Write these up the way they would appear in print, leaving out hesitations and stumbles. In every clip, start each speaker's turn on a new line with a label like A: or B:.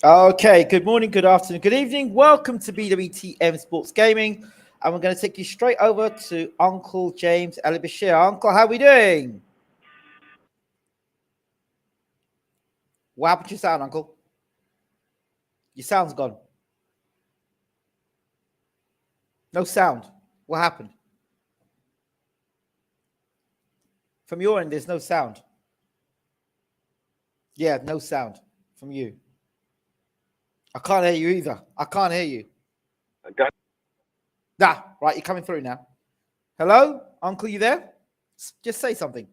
A: Okay, good morning, good afternoon, good evening. Welcome to BWTM Sports Gaming. And we're going to take you straight over to Uncle James Ali Bashir. Uncle, how are we doing? What happened to your sound, Uncle? Your sound's gone. No sound. What happened? From your end, there's no sound. Yeah, no sound from you. I can't hear you either. I can't hear you.
B: I got.
A: Right, you're coming through now. Hello? Uncle, you there? Just say something.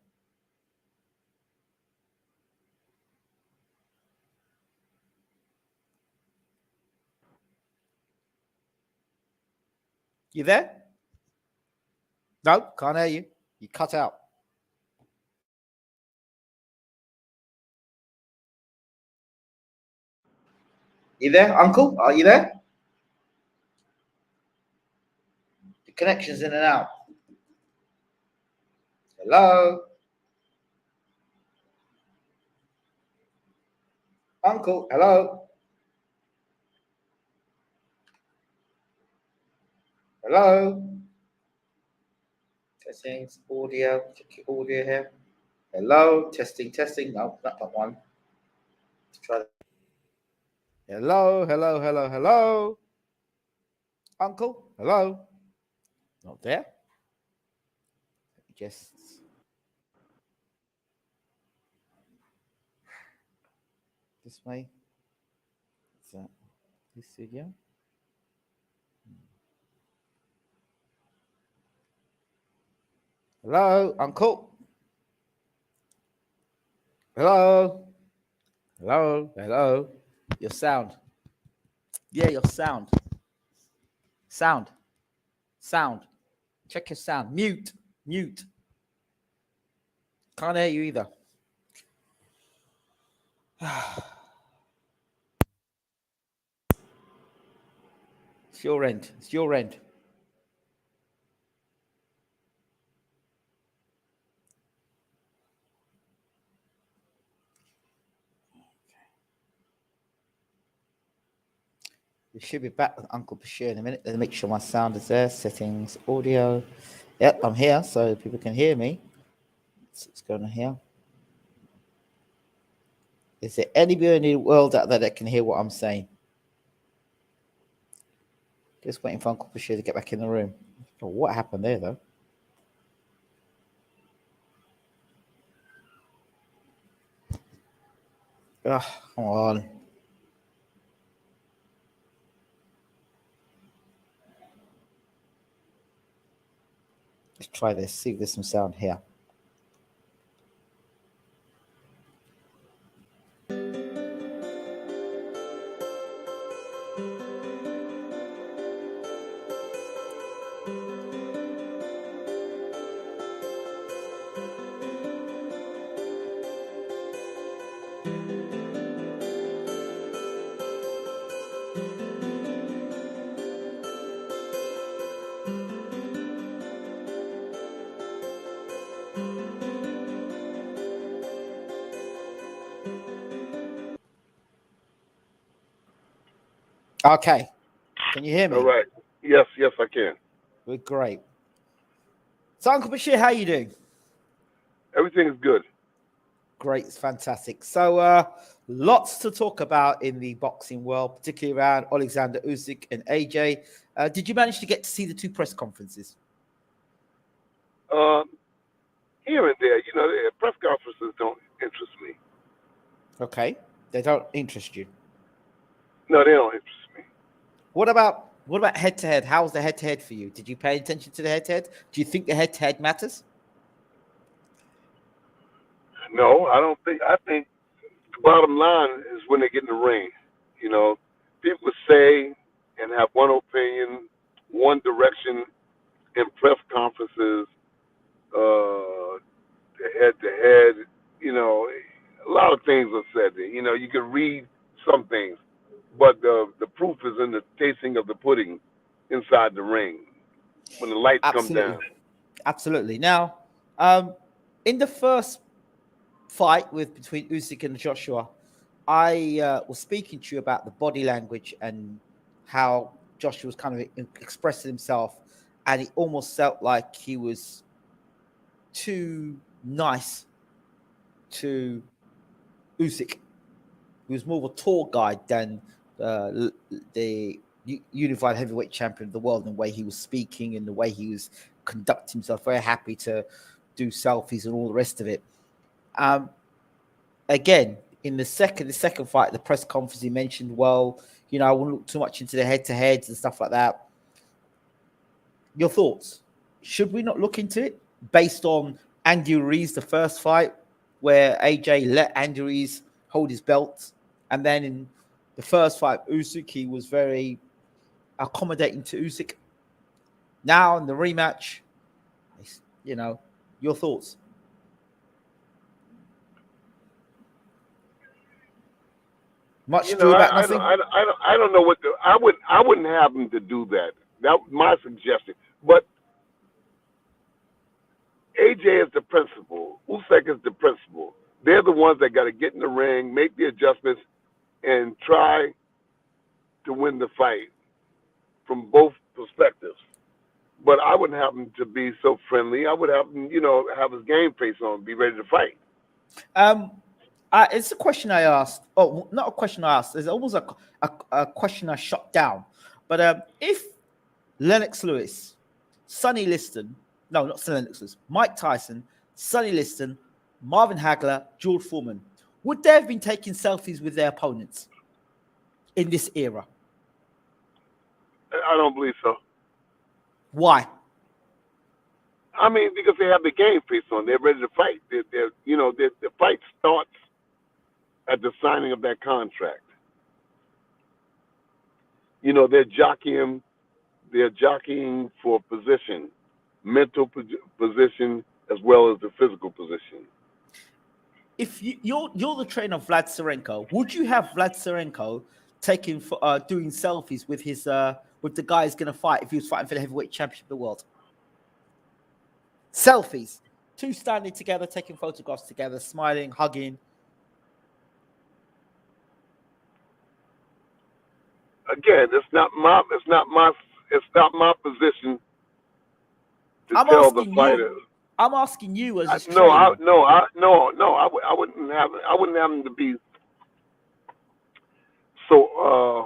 A: You there? No, can't hear you. You cut out. You there, Uncle? Are you there? The connection's in and out. Hello? Uncle, hello? Hello? Testing audio. Check your audio here. Hello? Testing. No, not that one. Let's try that. Hello? Uncle, hello? Not there? Just this way. Is that this video? Hello, Uncle? Hello? Your sound. Yeah, your sound. Sound. Check your sound. Mute. Can't hear you either. It's your end. We should be back with Uncle Bashir in a minute. Let's make sure my sound is there. Settings, audio. Yep, I'm here, so people can hear me. What's going on here? Is there anybody in the world out there that can hear what I'm saying? Just waiting for Uncle Bashir to get back in the room. Oh, what happened there, though? Oh, come on. Let's try this. See if there's some sound here. Okay. Can you hear me?
B: All right. Yes, I can.
A: We're great. So, Uncle Bashir, how are you doing?
B: Everything is good.
A: Great. It's fantastic. So, lots to talk about in the boxing world, particularly around Alexander Usyk and AJ. Did you manage to get to see the two press conferences?
B: Here and there, the press conferences don't interest me.
A: Okay. They don't interest you?
B: No, they don't interest me.
A: What about head-to-head? How's the head-to-head for you? Did you pay attention to the head-to-head? Do you think the head-to-head matters?
B: No, I don't think. I think the bottom line is when they get in the ring. People say and have one opinion, one direction in press conferences, head-to-head. A lot of things are said there. You can read some things, but the proof is in the tasting of the pudding inside the ring when the lights come down.
A: Absolutely. Now, in the first fight between Usyk and Joshua, I was speaking to you about the body language and how Joshua was kind of expressing himself, and it almost felt like he was too nice to Usyk, who was more of a tour guide than the unified heavyweight champion of the world, in the way he was speaking and the way he was conducting himself. Very happy to do selfies and all the rest of it. Again, in the second fight, the press conference, he mentioned, well, you know, I wouldn't look too much into the head-to-heads and stuff like that. Your thoughts? Should we not look into it based on Andy Ruiz, the first fight, where AJ let Andy Ruiz hold his belt, and then in the first fight, Usyk, he was very accommodating to Usyk. Now in the rematch, you know, your thoughts? Much ado about nothing.
B: I don't know what I wouldn't have him to do that. That was my suggestion. But AJ is the principal. Usyk is the principal. They're the ones that got to get in the ring, make the adjustments, and try to win the fight from both perspectives. But I wouldn't have him to be so friendly. I would have him, you know, have his game face on, be ready to fight.
A: It's a question I asked. Oh, not a question I asked. It's almost a question I shot down. But if Lennox Lewis, Sonny Liston, no, not Lennox Lewis, Mike Tyson, Sonny Liston, Marvin Hagler, George Foreman, would they have been taking selfies with their opponents in this era?
B: I don't believe so.
A: Why?
B: I mean, because they have the game face on. They're ready to fight. The fight starts at the signing of that contract. You know, they're jockeying for position, mental position as well as the physical position.
A: If you're the trainer of Vlad Tsarenko, would you have Vlad Tsarenko doing selfies with his with the guy who's going to fight if he was fighting for the heavyweight championship of the world? Selfies, two standing together, taking photographs together, smiling, hugging.
B: Again, it's not my position to tell the fighter.
A: I'm asking you as a
B: no,
A: trainer.
B: I wouldn't have him to be so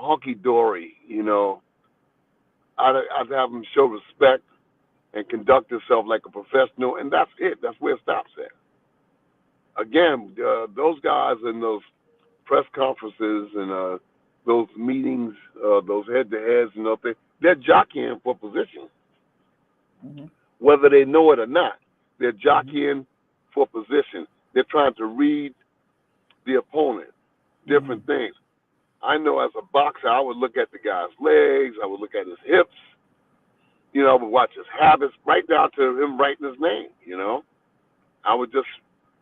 B: honky dory. You know, I'd have him show respect and conduct himself like a professional, and that's it. That's where it stops at. Again, those guys in those press conferences and those meetings, those head-to-heads, you know, they're jockeying for position, whether they know it or not. They're jockeying for position. They're trying to read the opponent, different things. I know as a boxer, I would look at the guy's legs, I would look at his hips, you know, I would watch his habits, right down to him writing his name, you know. I would just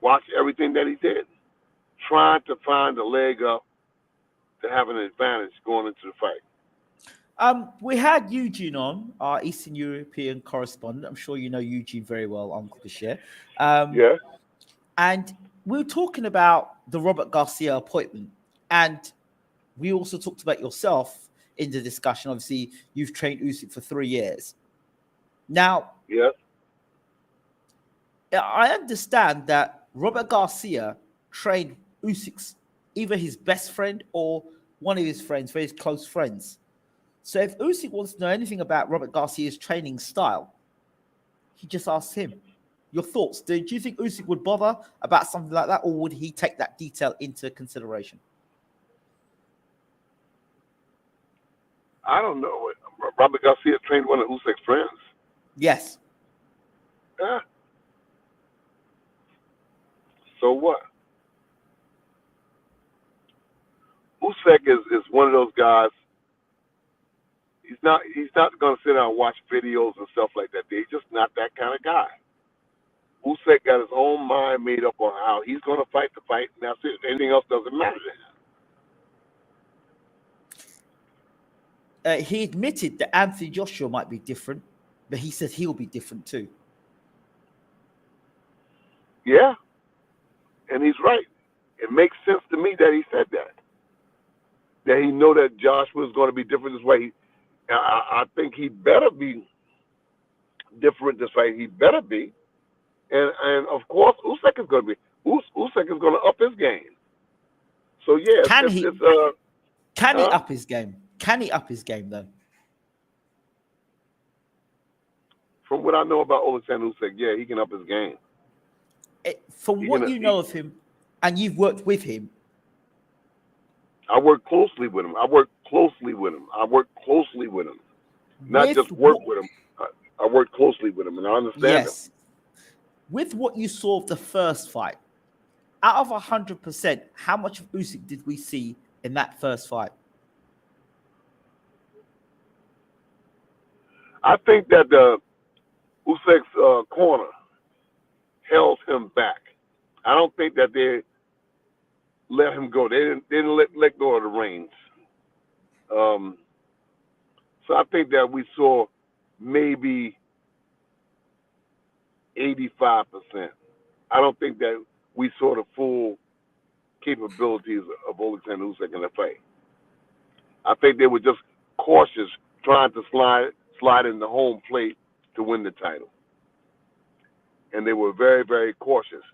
B: watch everything that he did, trying to find a leg up to have an advantage going into the fight.
A: We had Eugene on, our Eastern European correspondent. I'm sure you know Eugene very well, Uncle Bashir.
B: Yeah.
A: And we were talking about the Robert Garcia appointment. And we also talked about yourself in the discussion. Obviously, you've trained Usyk for 3 years. Now,
B: yes,
A: I understand that Robert Garcia trained Usyk's either his best friend or one of his friends, very close friends. So if Usyk wants to know anything about Robert Garcia's training style, he just asks him. Your thoughts? Do you think Usyk would bother about something like that, or would he take that detail into consideration?
B: I don't know. Robert Garcia trained one of Usyk's friends.
A: Yes.
B: Yeah. So what? Usyk is one of those guys. He's not going to sit down and watch videos and stuff like that. He's just not that kind of guy. Usyk got his own mind made up on how he's going to fight the fight, and that's it. Anything else doesn't matter to him.
A: He admitted that Anthony Joshua might be different, but he said he'll be different too.
B: Yeah, and he's right. It makes sense to me that he said that. that he know that Joshua is going to be different this way. I think he better be different this way. He better be, and of course Usyk is going to be. Usyk is going to up his game. So yeah,
A: Can he up his game? Can he up his game though?
B: From what I know about Alexander Usyk, yeah, he can up his game.
A: From what you know of him, and you've worked with him.
B: I work closely with him. Not just work with him. I work closely with him, and I understand him.
A: With what you saw of the first fight, out of 100%, how much of Usyk did we see in that first fight?
B: I think that Usyk's corner held him back. I don't think that they let him go. They didn't let go of the reins. So I think that we saw maybe 85%. I don't think that we saw the full capabilities of Alexander Usyk in the fight. I think they were just cautious, trying to slide in the home plate to win the title, and they were very, very cautious.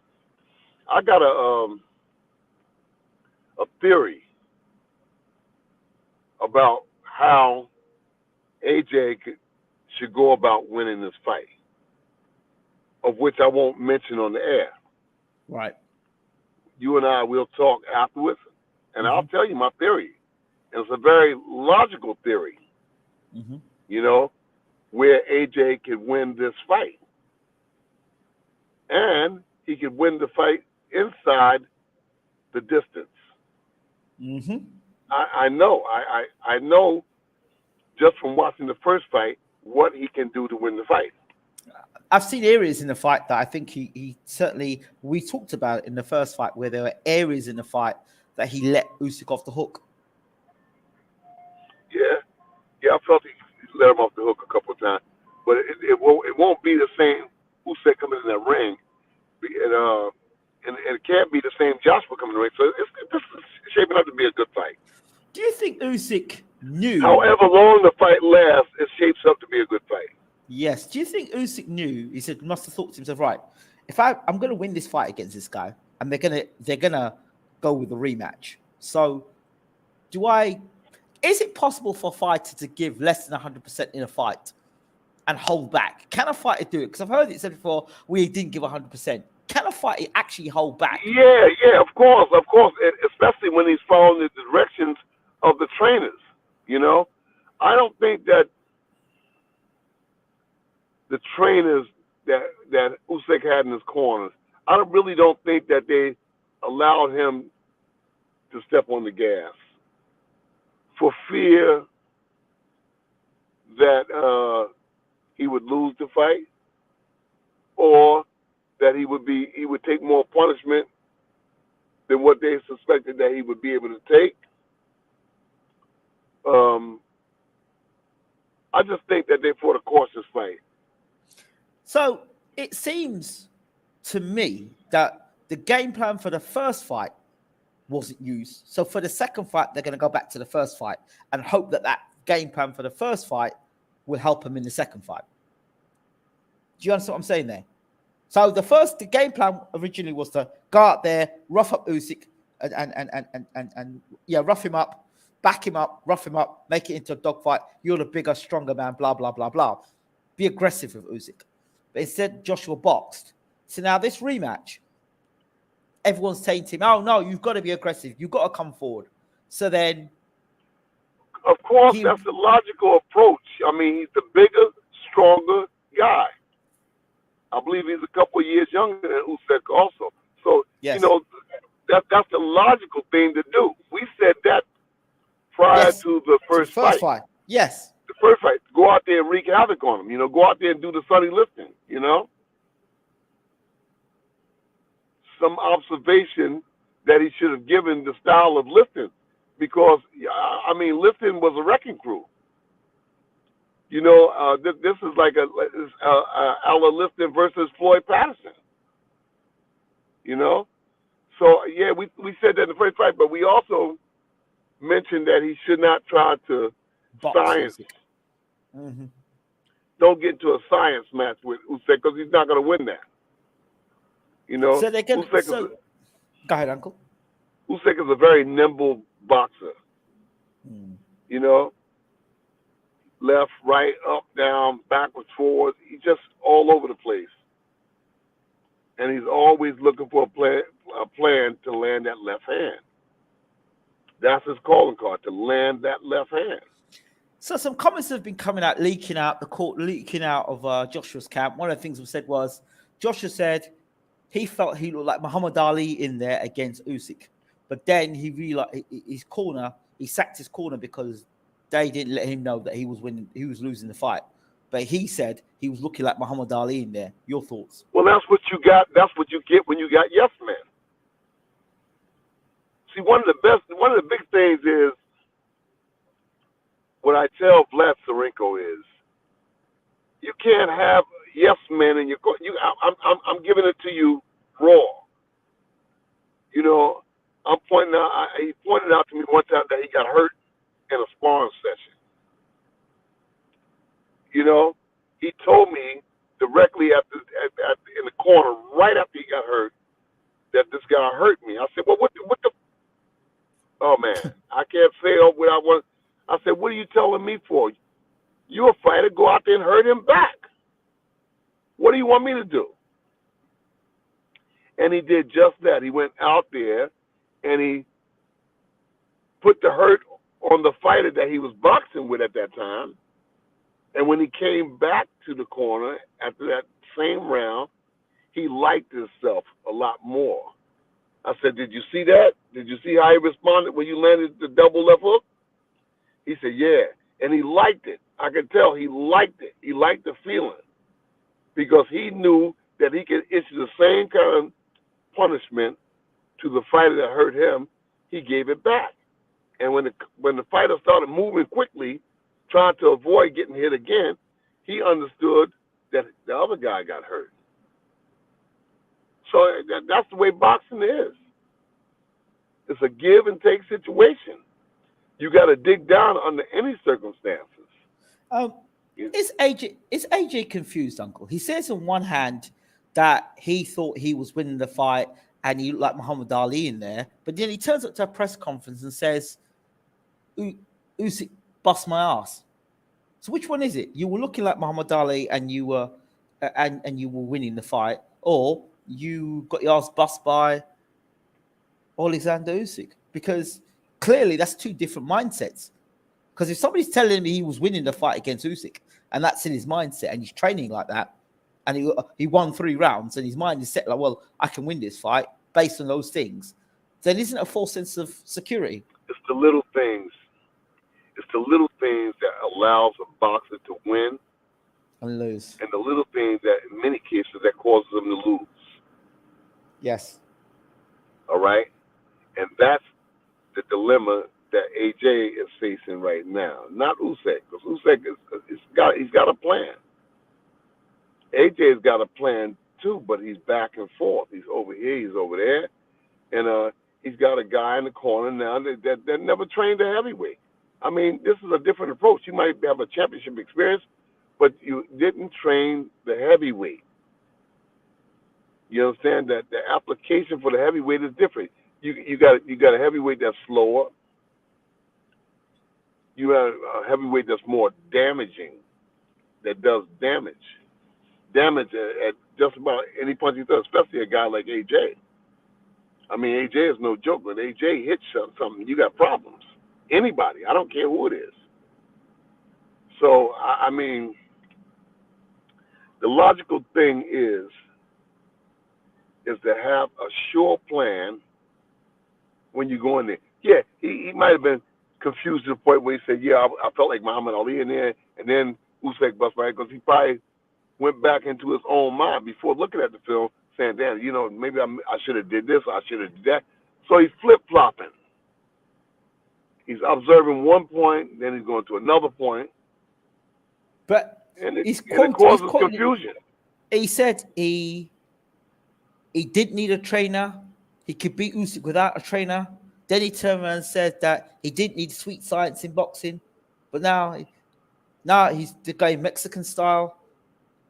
B: I got a theory about how AJ should go about winning this fight, of which I won't mention on the air.
A: Right.
B: You and I will talk afterwards, and I'll tell you my theory. And it's a very logical theory, you know, where AJ could win this fight. And he could win the fight inside the distance. I know. I know just from watching the first fight what he can do to win the fight.
A: I've seen areas in the fight that I think he certainly, we talked about it in the first fight, where there were areas in the fight that he let Usyk off the hook.
B: Yeah, I felt he let him off the hook a couple of times, but it won't be the same Usyk coming in that ring, and it can't be the same Joshua coming in the ring. So it's shaping up to be a good fight.
A: Do you think Usyk knew?
B: However long the fight lasts, it shapes up to be a good fight.
A: Yes. Do you think Usyk knew? He said, must have thought to himself, right, if I'm going to win this fight against this guy, and they're gonna go with the rematch. So, is it possible for a fighter to give less than 100% in a fight and hold back? Can a fighter do it? Because I've heard it said before, we didn't give 100%. Can a fighter actually hold back?
B: Yeah, of course, especially when he's following the directions of the trainers. You know, I don't think that the trainers that Usyk had in his corners, I really don't think that they allowed him to step on the gas for fear that he would lose the fight, or that he would take more punishment than what they suspected that he would be able to take. I just think that they fought a cautious fight.
A: So it seems to me that the game plan for the first fight wasn't used. So for the second fight, they're going to go back to the first fight and hope that that game plan for the first fight will help him in the second fight. Do you understand what I'm saying there? So the game plan originally was to go out there, rough up Usyk, and rough him up, back him up, rough him up, make it into a dogfight. You're the bigger, stronger man, blah, blah, blah, blah. Be aggressive with Usyk. But instead, Joshua boxed. So now this rematch, everyone's saying to him, oh, no, you've got to be aggressive. You've got to come forward. So then...
B: Of course, that's the logical approach. I mean, he's the bigger, stronger guy. I believe he's a couple of years younger than Usyk also. So, you know, that's the logical thing to do. We said that prior to the first fight.
A: Yes.
B: The first fight. Go out there and wreak havoc on him. You know, go out there and do the Sonny lifting, you know. Some observation that he should have given the style of lifting, because, I mean, lifting was a wrecking crew. You know, this is like Alla Lifton versus Floyd Patterson. You know? So, yeah, we said that in the first fight, but we also mentioned that he should not try to science.
A: Mm-hmm.
B: Don't get into a science match with Usyk because he's not going to win that. You know,
A: So they're going to. Go ahead, Uncle.
B: Usyk is a very nimble boxer. You know, left, right, up, down, backwards, forwards. He's just all over the place. And he's always looking for a plan to land that left hand. That's his calling card, to land that left hand.
A: So some comments have been coming out, leaking out of Joshua's camp. One of the things we said was, Joshua said he felt he looked like Muhammad Ali in there against Usyk. But then he realized he sacked his corner because they didn't let him know that he was losing the fight. But he said he was looking like Muhammad Ali in there. Your thoughts?
B: Well, that's what you got. That's what you get when you got yes men. See, one of the big things is what I tell Vlad Sarenko is you can't have yes men in your. I'm giving it to you raw. You know, I'm pointing out. He pointed out to me one time that he got hurt in a sparring session. You know, he told me directly in the corner right after he got hurt that this guy hurt me. I said, well, what the? Oh man, I can't say what I want. I said, what are you telling me for? You're a fighter. Go out there and hurt him back. What do you want me to do? And he did just that. He went out there and he put the hurt on the fighter that he was boxing with at that time. And when he came back to the corner after that same round, he liked himself a lot more. I said, did you see that? Did you see how he responded when you landed the double left hook? He said, yeah. And he liked it. I could tell he liked it. He liked the feeling because he knew that he could issue the same kind of punishment to the fighter that hurt him. He gave it back. And when the fighter started moving quickly, trying to avoid getting hit again, he understood that the other guy got hurt. So that's the way boxing is. It's a give and take situation. You got to dig down under any circumstances.
A: Is AJ confused, Uncle? He says on one hand that he thought he was winning the fight and he looked like Muhammad Ali in there, but then he turns up to a press conference and says, Usyk bust my ass. So which one is it? You were looking like Muhammad Ali and you were winning the fight, or you got your ass bust by Alexander Usyk? Because clearly that's two different mindsets. Because if somebody's telling me he was winning the fight against Usyk and that's in his mindset and he's training like that and he won 3 rounds and his mind is set like, well, I can win this fight based on those things, then isn't it a false sense of security?
B: It's the little things. It's the little things that allows a boxer to win
A: and lose.
B: And the little things that in many cases that causes them to lose. Yes. All right? And that's the dilemma that AJ is facing right now. Not Usyk, because Usyk he's got a plan. AJ's got a plan too, but he's back and forth. He's over here, he's over there, and he's got a guy in the corner now that never trained a heavyweight. I mean, this is a different approach. You might have a championship experience, but you didn't train the heavyweight. You understand that the application for the heavyweight is different. You got a heavyweight that's slower. You have a heavyweight that's more damaging, that does damage at just about any punch he does, especially a guy like AJ. I mean, AJ is no joke. When AJ hits something, you got problems. Anybody, I don't care who it is. So, I mean, the logical thing is to have a sure plan when you go in there. Yeah, he might have been confused to the point where he said, yeah, I felt like Muhammad Ali in there, and then Usyk bust my head, because he probably went back into his own mind before looking at the film, saying, damn, you know, maybe I should have did this, or I should have did that. So he's flip-flopping. He's observing one point, then he's going to another point.
A: But
B: it causes confusion.
A: He said he didn't need a trainer. He could beat Usyk without a trainer. Then he turned around and said that he didn't need sweet science in boxing, but now he's going Mexican style,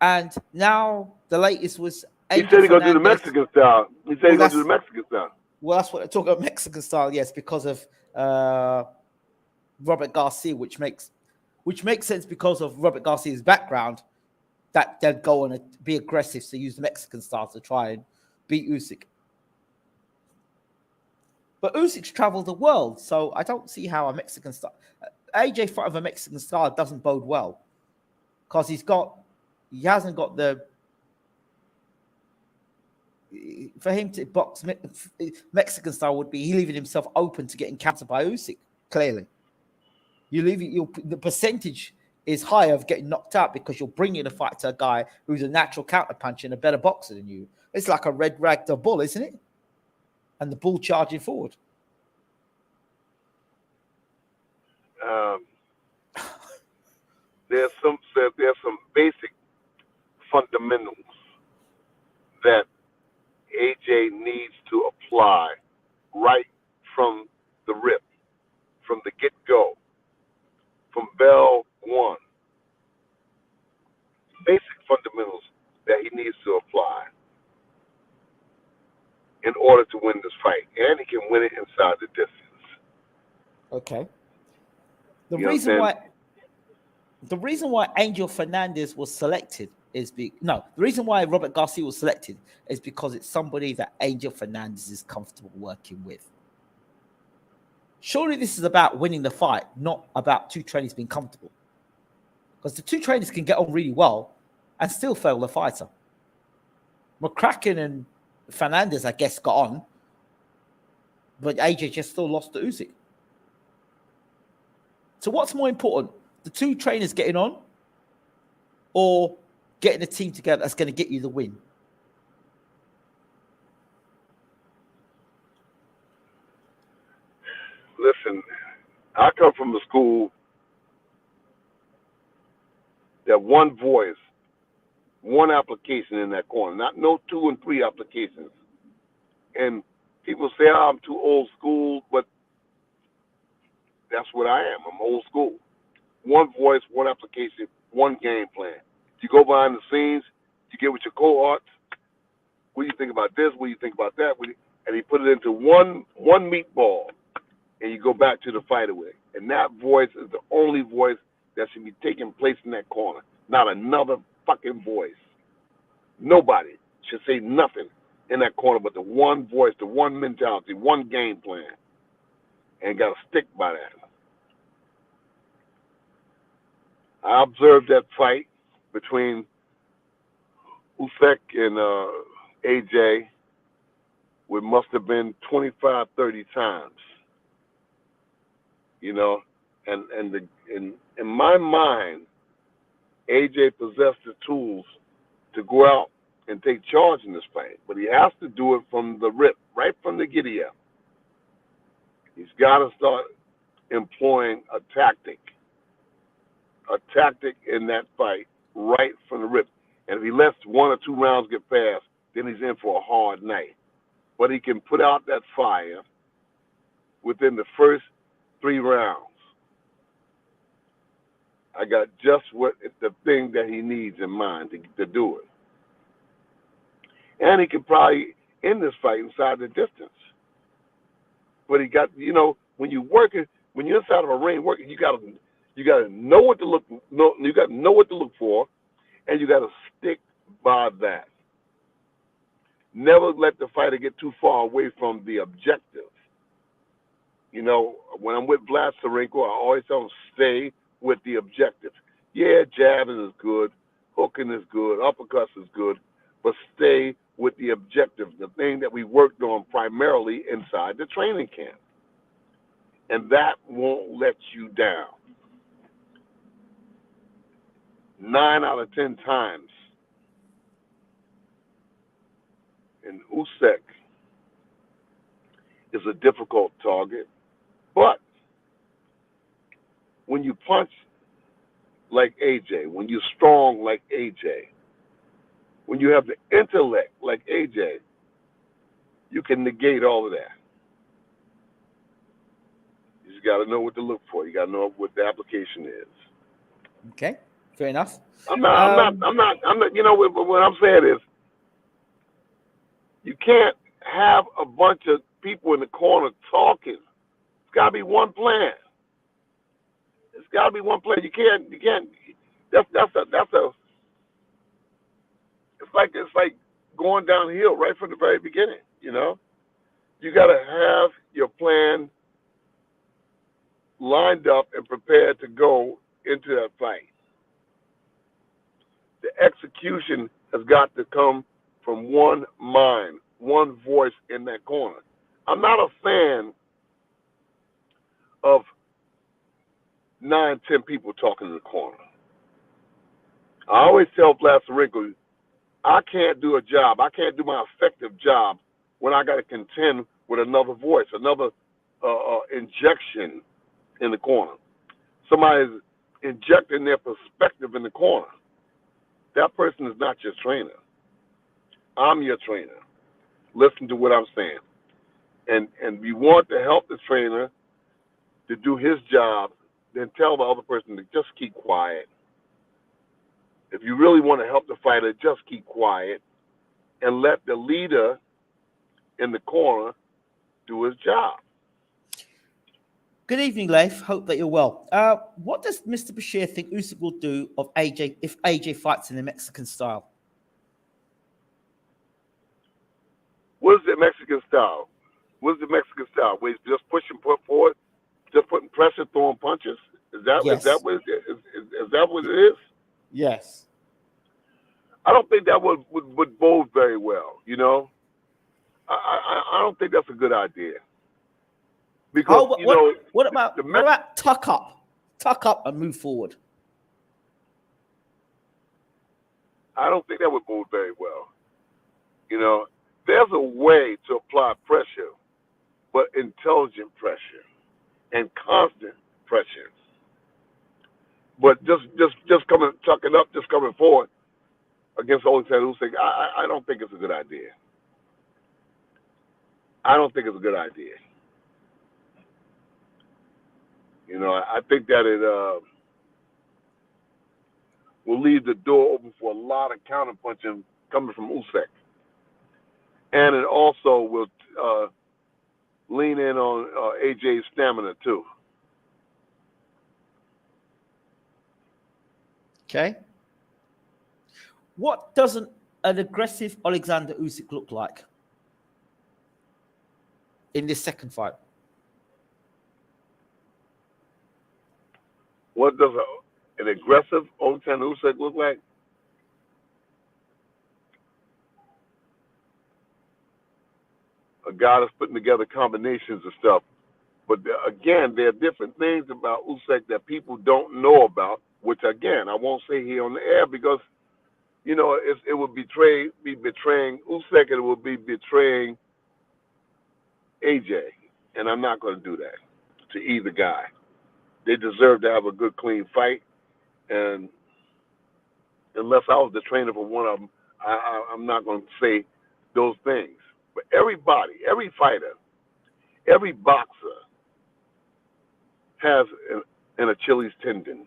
A: and now the latest was
B: He
A: Angel
B: said he's gonna do the
A: Fernandez.
B: Mexican style. He said he's gonna do the Mexican style.
A: Well, that's what they're talking about, Mexican style, yes, because of Robert Garcia, which makes sense because of Robert Garcia's background, that they'd go on and be aggressive, so use the Mexican style to try and beat Usyk. But Usyk's traveled the world, so I don't see how a Mexican style, AJ fight of a Mexican style doesn't bode well, because he hasn't got the, for him to box Mexican style would be he leaving himself open to getting countered by Usyk. Clearly, the percentage is higher of getting knocked out because you're bringing a fight to a guy who's a natural counter puncher and a better boxer than you. It's like a red rag to a bull, isn't it? And the bull charging forward.
B: There's some basic fundamentals that AJ needs to apply right from the rip, from the get-go, from bell one. Basic fundamentals that he needs to apply in order to win this fight, and he can win it inside the distance.
A: Okay. The reason why Angel Fernandez was selected the reason why Robert Garcia was selected is because it's somebody that Angel Fernandez is comfortable working with. Surely this is about winning the fight, not about two trainers being comfortable. Because the two trainers can get on really well and still fail the fighter. McCracken and Fernandez, I guess, got on, but AJ just still lost to Usyk. So what's more important, the two trainers getting on or getting a team together that's going to get you the win?
B: Listen, I come from the school that one voice, one application in that corner, no 2 and 3 applications. And people say, I'm too old school, but that's what I am. I'm old school. One voice, one application, one game plan. You go behind the scenes, you get with your cohorts. What do you think about this? What do you think about that? And he put it into one meatball, and you go back to the fight away. And that voice is the only voice that should be taking place in that corner. Not another fucking voice. Nobody should say nothing in that corner but the one voice, the one mentality, one game plan. And got to stick by that. I observed that fight between Usyk and AJ, which must have been 25, 30 times. You know, and in my mind, AJ possessed the tools to go out and take charge in this fight, but he has to do it from the rip, right from the giddy up. He's got to start employing a tactic in that fight right from the rip. And if he lets 1 or 2 rounds get past, then he's in for a hard night. But he can put out that fire within the first 3 rounds. I got just the thing that he needs in mind to do it. And he can probably end this fight inside the distance. But he got, when you work it, when you're inside of a ring working, you gotta know what to look for, and you gotta stick by that. Never let the fighter get too far away from the objective. When I'm with Vlad Sarenko, I always tell him stay with the objective. Yeah, jabbing is good, hooking is good, uppercuts is good, but stay with the objective, the thing that we worked on primarily inside the training camp. And that won't let you down. 9 out of 10 times. And Usyk is a difficult target, but when you punch like AJ, when you're strong like AJ, when you have the intellect like AJ, you can negate all of that. you got to know what to look for. You got to know what the application is.
A: Okay, fair enough.
B: I'm not. You know what I'm saying is, you can't have a bunch of people in the corner talking. It's got to be one plan. It's got to be one plan. You can't. That's a. It's like going downhill right from the very beginning. You know, you got to have your plan lined up and prepared to go into that fight. The execution has got to come from one mind, one voice in that corner. I'm not a fan of 9, 10 people talking in the corner. I always tell Blasterinkle, I can't do a job. I can't do my effective job when I got to contend with another voice, another injection in the corner. Somebody's injecting their perspective in the corner. That person is not your trainer. I'm your trainer. Listen to what I'm saying. And we want to help the trainer to do his job, then tell the other person to just keep quiet. If you really want to help the fighter, just keep quiet and let the leader in the corner do his job.
A: Good evening, Leif. Hope that you're well. What does Mr. Bashir think Usyk will do of AJ if AJ fights in the Mexican style?
B: What is the Mexican style? What is the Mexican style? Where he's just pushing forward, just putting pressure, throwing punches? Is that what it is? Is that what it is?
A: Yes.
B: I don't think that would bode very well. You know, I don't think that's a good idea. Because
A: what about tuck up and move forward?
B: I don't think that would bode very well. You know, there's a way to apply pressure, but intelligent pressure and constant pressure. But just tucking up, just coming forward against Alexander Usyk, I don't think it's a good idea. I don't think it's a good idea. You know, I think that it will leave the door open for a lot of counterpunching coming from Usyk. And it also will lean in on AJ's stamina, too.
A: Okay. What doesn't an aggressive Alexander Usyk look like in this second fight?
B: What does an aggressive Alexander Usyk look like? A guy that's putting together combinations of stuff. But again, there are different things about Usyk that people don't know about, which again, I won't say here on the air because, you know, it would be betraying Usyk and it would be betraying AJ. And I'm not going to do that to either guy. They deserve to have a good, clean fight. And unless I was the trainer for one of them, I'm not going to say those things. But everybody, every fighter, every boxer has an Achilles tendon.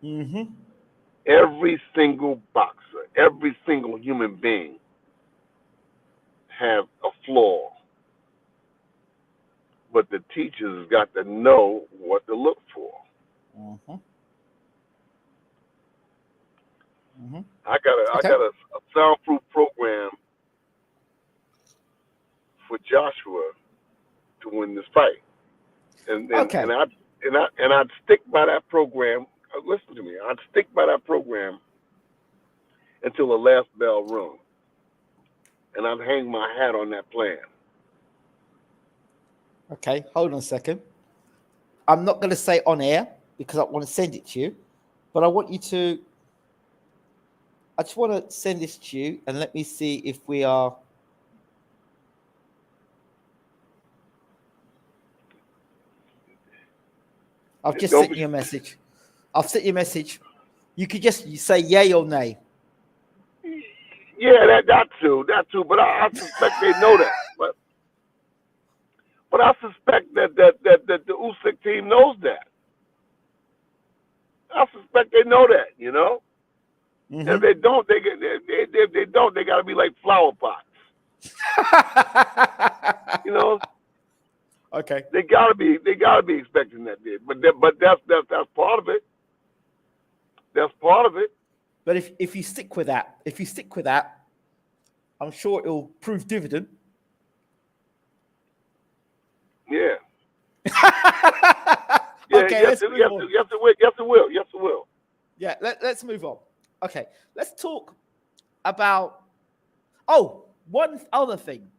A: Mm-hmm.
B: Every single boxer, every single human being have a flaw. But the teachers got to know what to look for.
A: Mm-hmm. Mm-hmm.
B: I got a soundproof program for Joshua to win this fight, and I'd stick by that program. Listen to me. I'd stick by that program until the last bell rung, and I'd hang my hat on that plan.
A: Okay, hold on a second. I'm not going to say on air because I want to send it to you, but I just want to send this to you and let me see if we are. I've just sent you a message. I've sent you a message. You could just say yay or nay.
B: Yeah, that too. But I suspect they know that. But But I suspect that the Usyk team knows that. I suspect they know that, you know.
A: Mm-hmm.
B: If they don't, they got to be like flower pots. You know.
A: Okay.
B: They gotta be expecting that, but that's part of it. That's part of it.
A: But if you stick with that, I'm sure it'll prove dividend.
B: Yeah.
A: Okay,
B: yes, it will. Yes, it will.
A: Yeah, let's move on. Okay, let's talk about one other thing.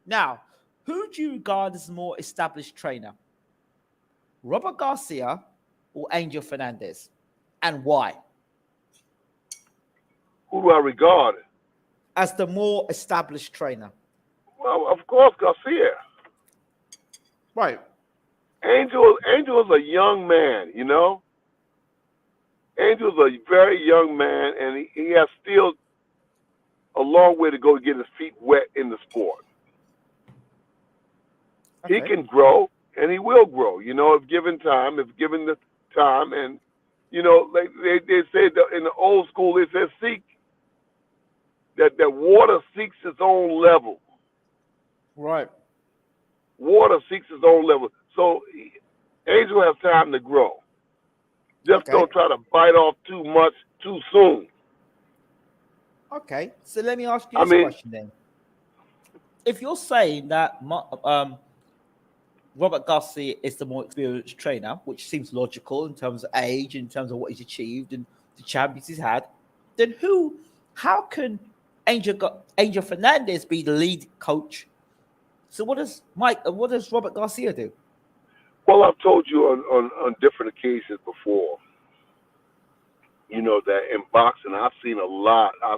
A: Now, who do you regard as a more established trainer? Robert Garcia or Angel Fernandez? And why?
B: Who do I regard
A: as the more established trainer?
B: Well, of course, Garcia.
A: Right.
B: Angel is a young man, you know. Angel's a very young man, and he has still a long way to go to get his feet wet in the sport. Okay. He can grow, and he will grow, you know, if given the time. And, you know, like they say in the old school, they said seek, that water seeks its own level.
A: Right.
B: Water seeks its own level. So Angel has time to grow. Just don't try to bite off too much too soon.
A: Okay, so let me ask you this question then. If you're saying that Robert Garcia is the more experienced trainer, which seems logical in terms of age, in terms of what he's achieved and the champions he's had, then how can Angel Fernandez be the lead coach? So what does Robert Garcia do?
B: Well, I've told you on different occasions before, you know, that in boxing I've seen a lot. I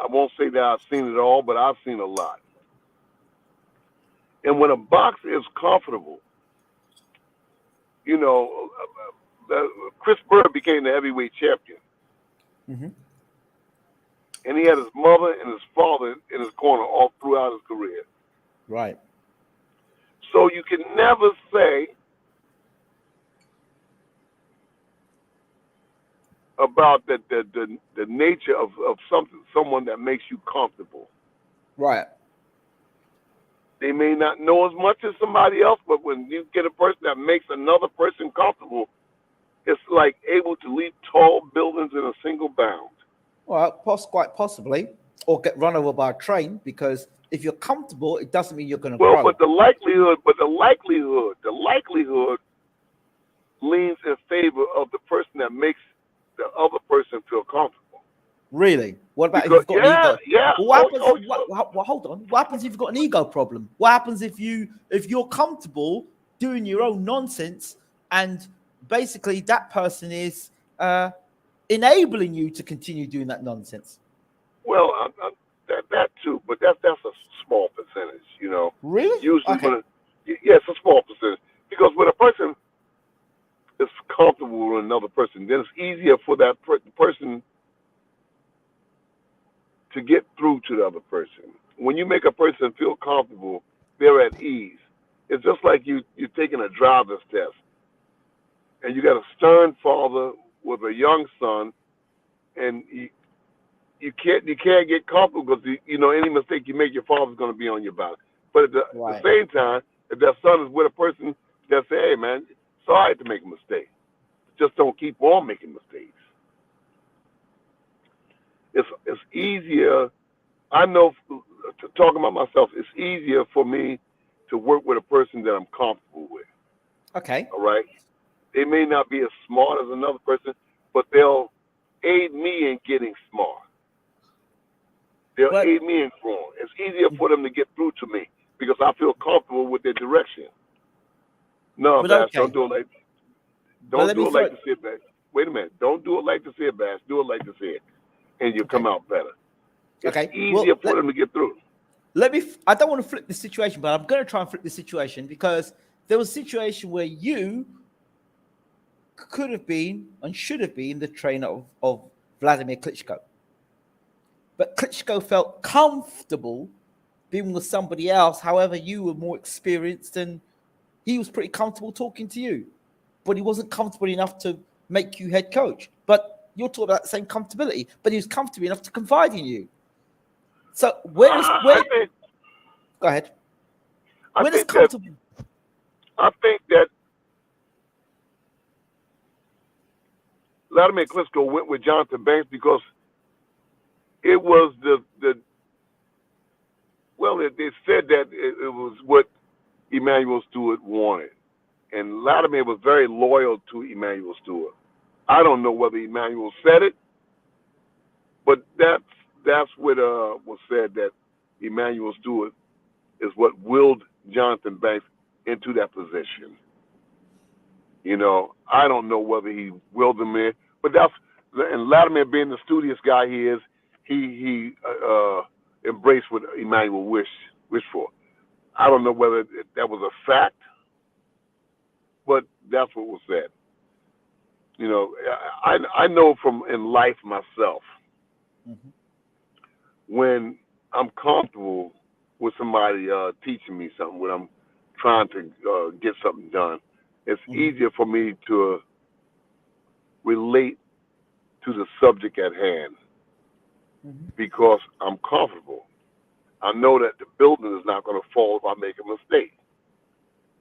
B: won't say that I've seen it all, but I've seen a lot. And when a boxer is comfortable, you know, Chris Bird became the heavyweight champion. Mm-hmm. And he had his mother and his father in his corner all throughout his career.
A: Right.
B: So you can never say about the nature of someone that makes you comfortable.
A: Right.
B: They may not know as much as somebody else, but when you get a person that makes another person comfortable, it's like able to leap tall buildings in a single bound.
A: Well, quite possibly, or get run over by a train, because if you're comfortable, it doesn't mean you're going to grow.
B: Well, but the likelihood leans in favor of the person that makes the other person feel comfortable.
A: Really? What about if you've got an ego?
B: Yeah.
A: Well, hold on. What happens if you've got an ego problem? What happens if you're comfortable doing your own nonsense, and basically that person is enabling you to continue doing that nonsense?
B: Well, that too, but that's a small percentage, you know.
A: Really?
B: Usually, it's a small percentage, because when a person is comfortable with another person, then it's easier for that person to get through to the other person. When you make a person feel comfortable, they're at ease. It's just like you're taking a driver's test, and you got a stern father with a young son, and you can't get comfortable because you know any mistake you make, your father's going to be on your back. But at the same time, if that son is with a person that say, "Hey, man, it's all right to make a mistake. Just don't keep on making mistakes." It's easier. I know, talking about myself, it's easier for me to work with a person that I'm comfortable with.
A: Okay.
B: All right. They may not be as smart as another person, but they'll aid me in getting smart. They'll aid me in growing. It's easier for them to get through to me because I feel comfortable with their direction. No, Bash, don't do it like the sit back. Wait a minute. Don't do it like the sit, Bash. Do it like the sit, and you'll come out better. It's easier for them to get through.
A: I don't want to flip the situation, but I'm going to try and flip the situation, because there was a situation where you could have been and should have been the trainer of Vladimir Klitschko. But Klitschko felt comfortable being with somebody else. However, you were more experienced and he was pretty comfortable talking to you, but he wasn't comfortable enough to make you head coach. But you're talking about the same comfortability, but he was comfortable enough to confide in you. So go ahead.
B: I think that Vladimir Klitschko went with Jonathan Banks because it was they said that it was what Emmanuel Stewart wanted. And Vladimir was very loyal to Emmanuel Stewart. I don't know whether Emmanuel said it, but that's what was said, that Emmanuel Stewart is what willed Jonathan Banks into that position. You know, I don't know whether he willed him in, but and Vladimir, being the studious guy he is, he embraced what Emmanuel wished for. I don't know whether that was a fact, but that's what was said. You know, I know from in life myself, when I'm comfortable with somebody teaching me something, when I'm trying to get something done, it's easier for me to relate to the subject at hand because I'm comfortable. I know that the building is not going to fall if I make a mistake,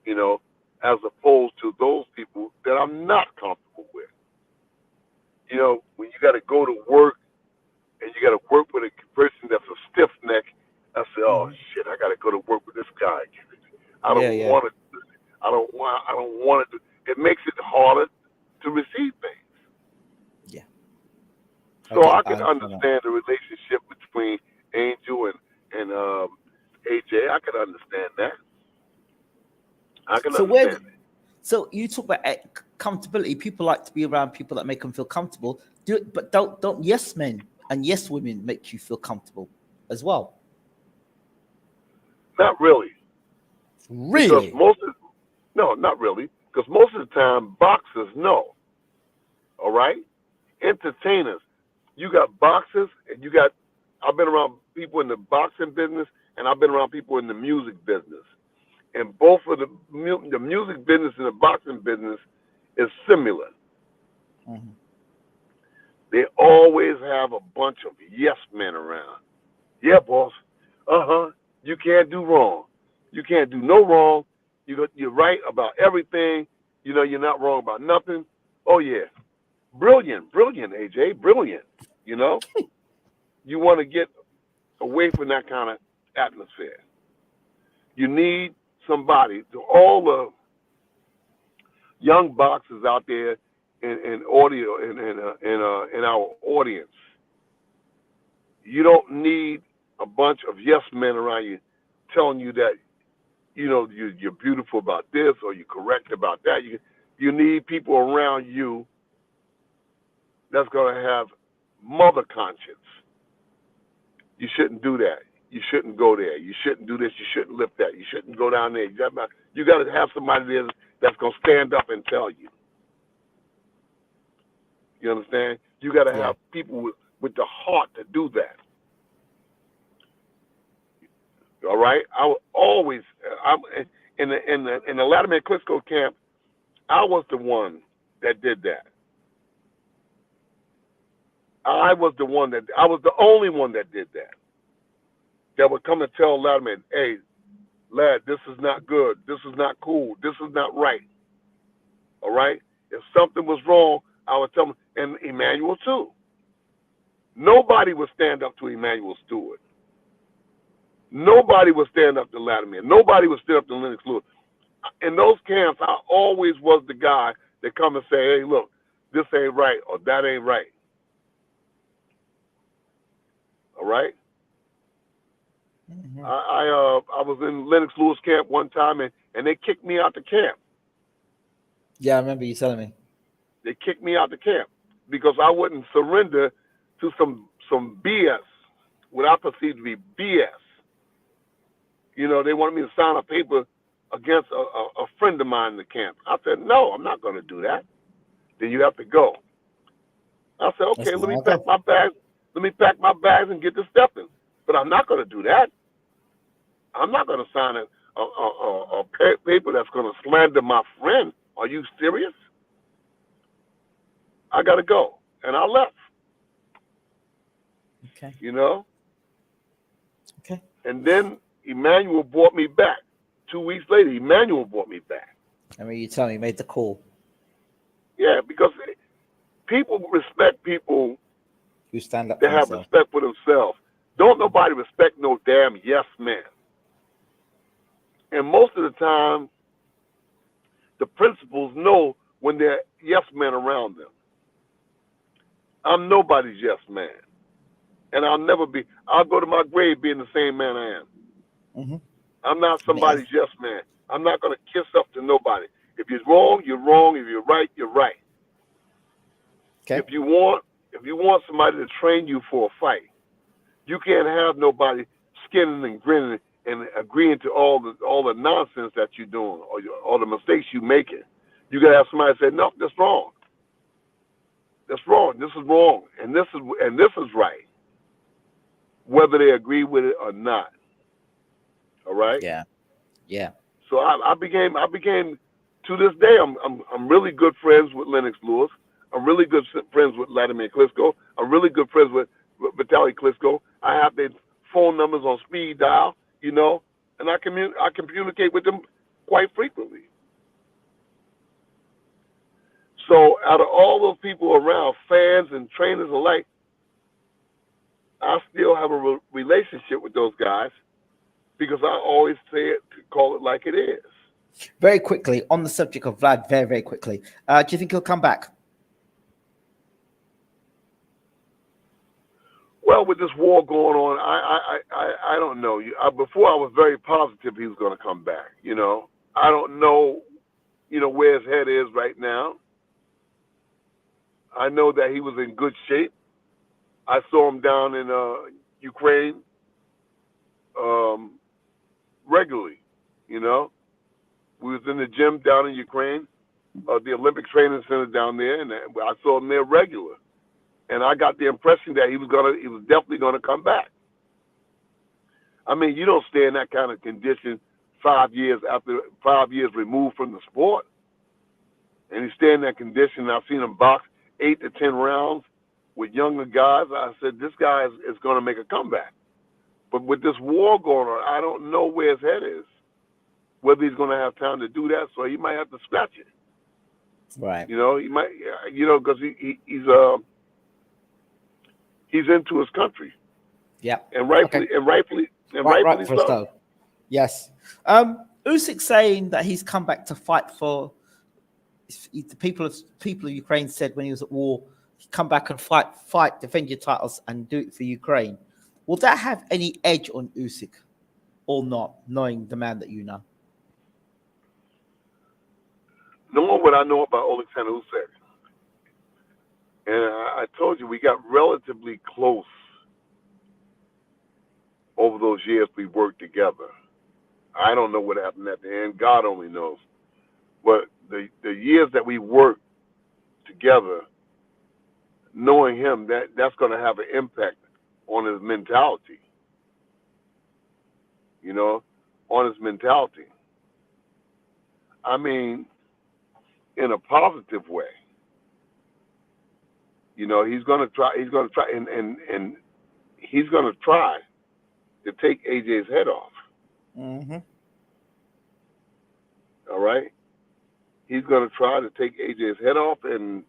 B: you know, as opposed to those people that I'm not comfortable with. You know, when you got to go to work and you got to work with a person that's a stiff neck, I say, oh shit, I got to go to work with this guy. I don't want to. I don't want it to. It makes it harder to receive things.
A: Yeah.
B: So I can understand the relationship between Angel and AJ. I can understand that. I can understand it.
A: So you talk about comfortability. People like to be around people that make them feel comfortable. But don't yes men and yes women make you feel comfortable as well?
B: Not really.
A: Really?
B: No, not really. Because most of the time, boxers know. All right? Entertainers. You got boxers and I've been around people in the boxing business and I've been around people in the music business. And both of the music business and the boxing business is similar. They always have a bunch of yes men around. Yeah, boss. You can't do wrong. You can't do no wrong. You're right about everything. You know, you're not wrong about nothing. Oh, yeah. Brilliant, AJ. Brilliant. You know? You want to get away from that kind of atmosphere. You need somebody, to all the young boxers out there in audio in our audience. You don't need a bunch of yes men around you telling you that, you know, you're beautiful about this or you're correct about that. You need people around you that's going to have mother conscience. You shouldn't do that. You shouldn't go there. You shouldn't do this. You shouldn't lift that. You shouldn't go down there. You got to have somebody there that's going to stand up and tell you. You understand? You got to have people with the heart to do that. All right? I was always in the Vladimir Klitschko camp. I was the one that did that. I was the only one that did that. That would come and tell Vladimir, hey, lad, this is not good. This is not cool. This is not right. All right? If something was wrong, I would tell him, and Emmanuel too. Nobody would stand up to Emmanuel Stewart. Nobody would stand up to Vladimir. Nobody would stand up to Lennox Lewis. In those camps, I always was the guy that come and say, hey, look, this ain't right or that ain't right. All right? I was in Lennox Lewis camp one time and they kicked me out the camp.
A: Yeah, I remember you telling me.
B: They kicked me out the camp because I wouldn't surrender to some BS, what I perceived to be BS. You know, they wanted me to sign a paper against a friend of mine in the camp. I said, no, I'm not going to do that. Then you have to go. I said, okay, let me pack my bags and get to stepping. But I'm not going to do that. I'm not going to sign a paper that's going to slander my friend. Are you serious? I got to go. And I left.
A: Okay.
B: You know?
A: Okay.
B: And then Emmanuel brought me back. 2 weeks later, Emmanuel brought me back.
A: I mean, you tell me, you made the call.
B: Yeah, because people respect people
A: who stand up
B: that
A: for
B: have
A: themselves.
B: respect for themselves. Don't nobody respect no damn yes man. And most of the time, the principals know when they're yes men around them. I'm nobody's yes man. And I'll never be. I'll go to my grave being the same man I am.
A: Mm-hmm.
B: I'm not somebody's yes man. I'm not going to kiss up to nobody. If you're wrong, you're wrong. If you're right, you're right.
A: Okay.
B: If you want somebody to train you for a fight, you can't have nobody skinning and grinning and agreeing to all the nonsense that you're doing or the mistakes you're making. You gotta have somebody say, no, that's wrong. That's wrong. This is wrong, and this is right, whether they agree with it or not. All right.
A: Yeah. Yeah.
B: So I became to this day I'm really good friends with Lennox Lewis. I'm really good friends with Vladimir Klitschko. I'm really good friends with Vitaly Klitschko. I have their phone numbers on speed dial, you know, and I communicate with them quite frequently. So out of all those people around, fans and trainers alike, I still have a relationship with those guys because I always say it, call it like it is.
A: Very quickly, on the subject of Vlad, very, very quickly, do you think he'll come back?
B: Well, with this war going on, I don't know. Before I was very positive he was going to come back. You know, I don't know, where his head is right now. I know that he was in good shape. I saw him down in Ukraine regularly. You know, we was in the gym down in Ukraine, the Olympic Training Center down there, and I saw him there regular. And I got the impression that he was definitely gonna come back. I mean, you don't stay in that kind of condition 5 years removed from the sport, and he stay in that condition. I've seen him box 8 to 10 rounds with younger guys. I said, this guy is gonna make a comeback. But with this war going on, I don't know where his head is, whether he's gonna have time to do that. So he might have to scratch it.
A: Right.
B: You know, he might, because he's into his country.
A: Yeah.
B: And rightfully so.
A: Yes. Usyk saying that he's come back to fight for the people of Ukraine. Said when he was at war, come back and fight, defend your titles, and do it for Ukraine. Will that have any edge on Usyk or not, knowing the man that you know?
B: Knowing what I know about Alexander Usyk, and I told you we got relatively close over those years we worked together. I don't know what happened at the end. God only knows. But the years that we worked together, knowing him, that's going to have an impact on his mentality. On his mentality. I mean, in a positive way. He's going to try. He's going to try, and he's going to try to take AJ's head off.
A: Mm-hmm.
B: All right. He's going to try to take AJ's head off, and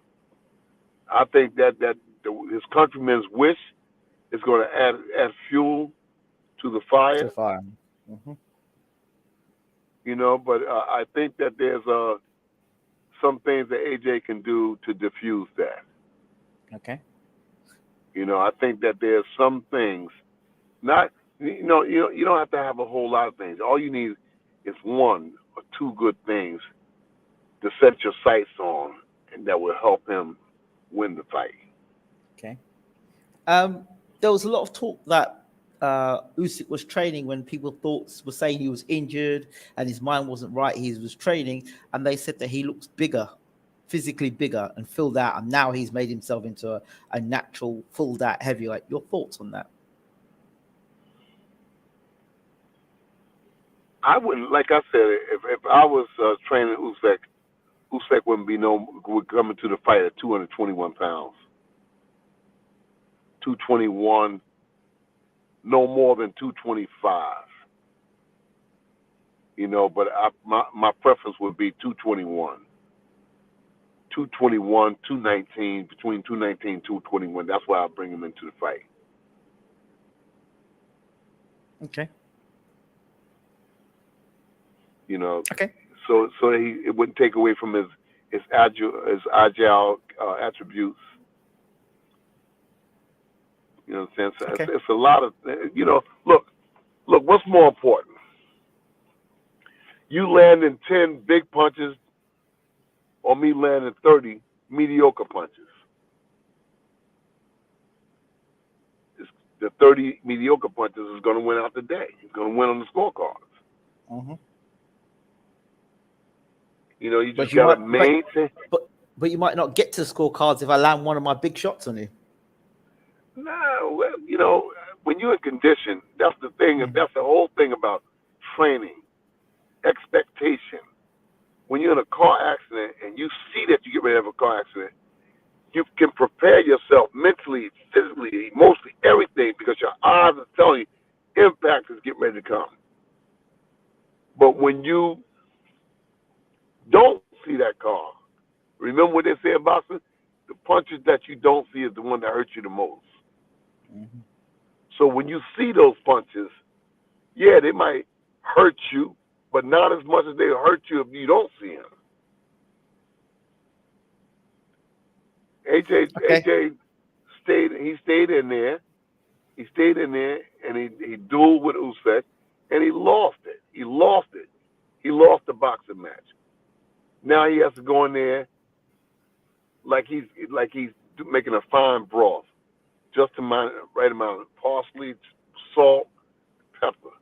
B: I think that his countrymen's wish is going to add fuel to the fire.
A: Mm-hmm.
B: But I think that there's some things that AJ can do to diffuse that.
A: Okay.
B: I think that there's some things. Not, you don't have to have a whole lot of things. All you need is one or two good things to set your sights on, and that will help him win the fight.
A: Okay. There was a lot of talk that Usyk was training when people were saying he was injured and his mind wasn't right. He was training, and they said that he looks bigger, physically bigger, and filled out. And now he's made himself into a natural, filled out heavyweight. Your thoughts on that?
B: I wouldn't, like I said, if I was training Usyk would come into the fight at 221 pounds. 221, no more than 225. You know, but my preference would be 221. 221, 219, between 219 and 221. That's why I bring him into the fight.
A: Okay.
B: You know.
A: Okay.
B: So it wouldn't take away from his agile attributes. You know what I'm saying? So it's a lot of, you know, look, what's more important? You landing 10 big punches or me landing 30 mediocre punches? The 30 mediocre punches is going to win out the day. It's going to win on the scorecards.
A: Mm-hmm.
B: You know, you just got to maintain.
A: But you might not get to the scorecards if I land one of my big shots on you.
B: No, well, you know, when you're in condition, that's the thing. Mm-hmm. That's the whole thing about training, expectation. When you're in a car accident and you see that you get ready to have a car accident, you can prepare yourself mentally, physically, emotionally, everything, because your eyes are telling you impact is getting ready to come. But when you don't see that car, remember what they say in boxing? The punches that you don't see is the one that hurts you the most. Mm-hmm. So when you see those punches, yeah, they might hurt you, but not as much as they hurt you if you don't see them. AJ stayed in there. He stayed in there, and he dueled with Usyk, and he lost it. He lost the boxing match. Now he has to go in there like he's making a fine broth, just the right amount of parsley, salt, pepper.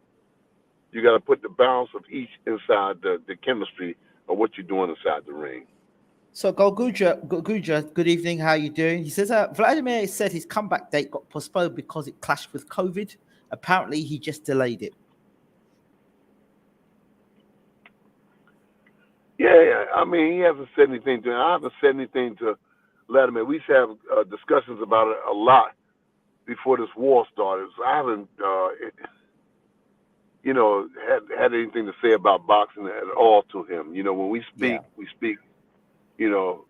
B: You got to put the balance of each inside the chemistry of what you're doing inside the ring.
A: So Golguja, good evening. How are you doing? He says, Vladimir said his comeback date got postponed because it clashed with COVID. Apparently, he just delayed it.
B: Yeah. I mean, he hasn't said anything to him. I haven't said anything to Vladimir. We used to have discussions about it a lot before this war started. So I haven't, you know, had anything to say about boxing at all to him. You know, when we speak, we speak, you know,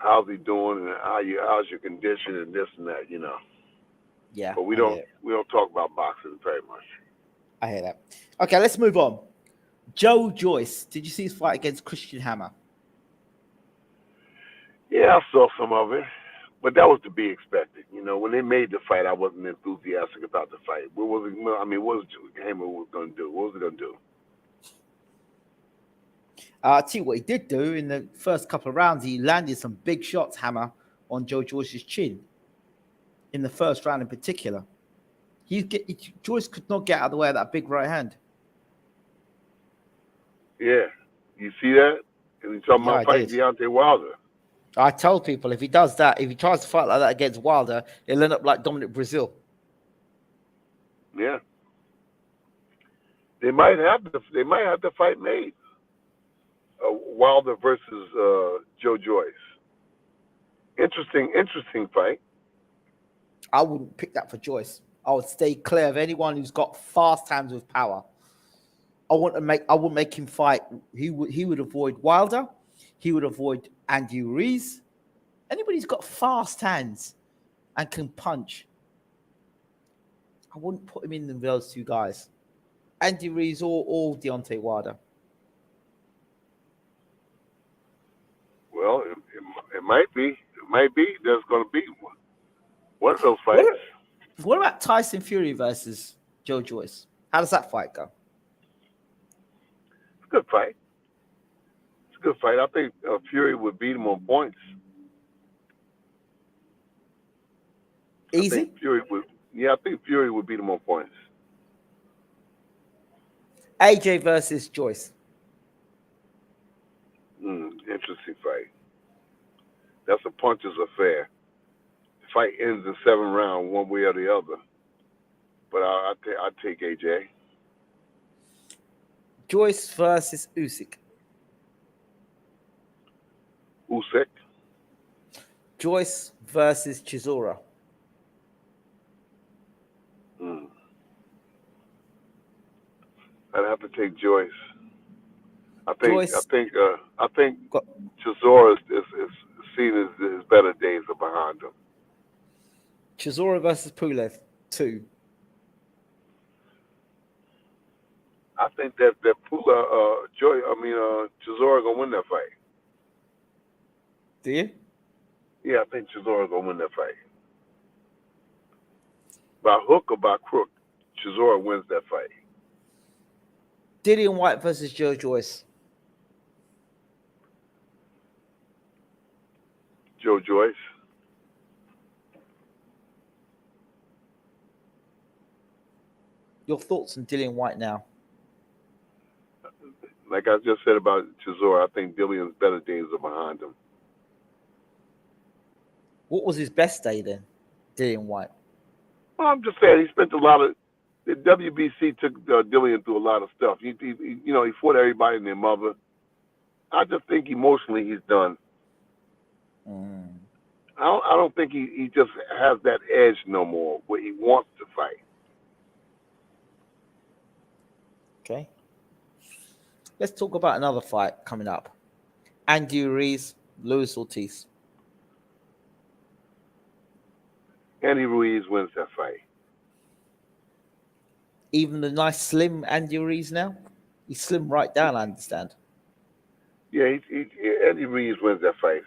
B: how's he doing and how's your condition and this and that, you know.
A: Yeah.
B: But we don't talk about boxing very much.
A: I hear that. Okay, let's move on. Joyce, did you see his fight against Christian Hammer?
B: Yeah, I saw some of it, but that was to be expected. You know, when they made the fight, I wasn't enthusiastic about the fight. What was Hammer going to do? What was he going to do?
A: I'll tell you what he did do in the first couple of rounds. He landed some big shots, Hammer, on Joyce's chin. In the first round in particular. Joyce could not get out of the way of that big right hand.
B: Yeah. You see that? And he's talking about fighting Deontay Wilder.
A: I told people if he does that, if he tries to fight like that against Wilder, he'll end up like Dominic Brazil.
B: Yeah. They might have the fight made. Wilder versus Joyce. Interesting fight.
A: I wouldn't pick that for Joyce. I would stay clear of anyone who's got fast hands with power. I wouldn't make him fight. He would avoid Wilder. He would avoid Andy Ruiz. Anybody who's got fast hands and can punch. I wouldn't put him in those two guys. Andy Ruiz or Deontay Wilder.
B: Well, it might be. It might be. There's going to be one of those fights.
A: What about Tyson Fury versus Joyce? How does that fight go?
B: It's a good fight. I think Fury would beat him on points.
A: Easy?
B: I think Fury would beat him on points.
A: AJ versus Joyce.
B: Interesting fight. That's a puncher's affair. The fight ends in 7 rounds, one way or the other. But I'd take AJ.
A: Joyce versus Usyk.
B: Usyk.
A: Joyce versus Chisora.
B: I'd have to take Joyce. I
A: Joyce
B: think
A: got
B: Chisora is seen as his better days are behind him.
A: Chisora versus Pulev 2.
B: I think that Chisora gonna win that fight.
A: Do you?
B: Yeah, I think Chisora gonna win that fight. By hook or by crook, Chisora wins that fight.
A: DIDNT White versus Joe Joyce.
B: Joe Joyce.
A: Your thoughts on DIDNT White now?
B: Like I just said about Chisora, I think Dillion's better days are behind him.
A: What was his best day then, DIDNT White?
B: Well, I'm just saying he spent a lot of. The WBC took Dillian through a lot of stuff. He fought everybody and their mother. I just think emotionally he's done. I don't think he just has that edge no more where he wants to fight.
A: Okay. Let's talk about another fight coming up. Andy Ruiz, Luis Ortiz.
B: Andy Ruiz wins that fight.
A: Even the nice slim Andy Ruiz now? He's slim right down, I understand.
B: Yeah, Andy Ruiz wins that fight.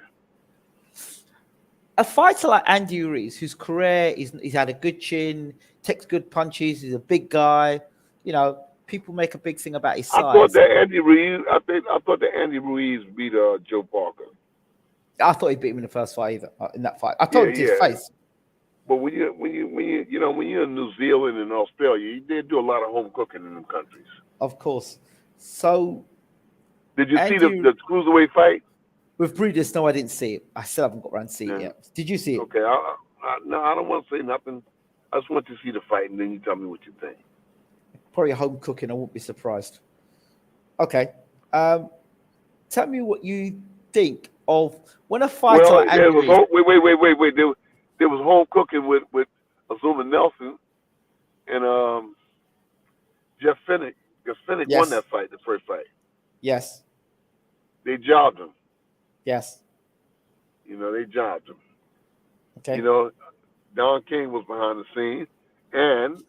A: A fighter like Andy Ruiz, whose career he's had a good chin, takes good punches, he's a big guy. You know, people make a big thing about his size.
B: I thought that Andy Ruiz beat Joe Parker.
A: I thought he beat him in the first fight either. In that fight, I told him to his face.
B: But when you're in New Zealand and Australia, they do a lot of home cooking in them countries.
A: Of course. So,
B: did you see the cruiserweight fight?
A: With Breeders? No, I didn't see it. I still haven't got around to see it yet. Did you see it?
B: Okay, no, I don't want to say nothing. I just want to see the fight, and then you tell me what you think.
A: Probably home cooking. I won't be surprised. Okay. Tell me what you think of when a fighter like Andy Ruiz...
B: Wait. There was home cooking with Azuma Nelson and Jeff Finnick. Because Finnick won that fight, the first fight.
A: Yes.
B: They jobbed him.
A: Yes.
B: They jobbed him.
A: Okay.
B: Don King was behind the scenes, and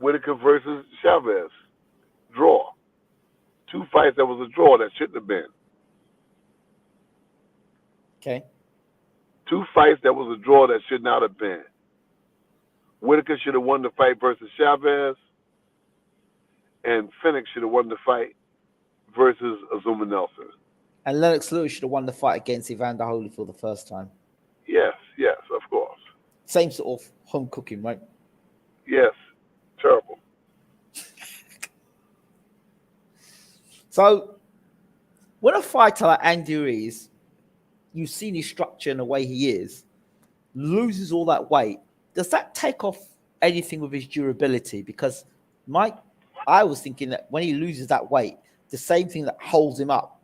B: Whitaker versus Chavez, draw. 2 fights that was a draw that shouldn't have been.
A: Okay.
B: 2 fights that was a draw that should not have been. Whitaker should have won the fight versus Chavez, and Finnick should have won the fight versus Azuma Nelson.
A: And Lennox Lewis should have won the fight against Evander Holyfield the first time.
B: Yes, of course.
A: Same sort of home cooking, right?
B: Yes, terrible.
A: So, when a fighter like Andy Ruiz, you've seen his structure and the way he is, loses all that weight, does that take off anything with his durability? Because I was thinking that when he loses that weight, the same thing that holds him up,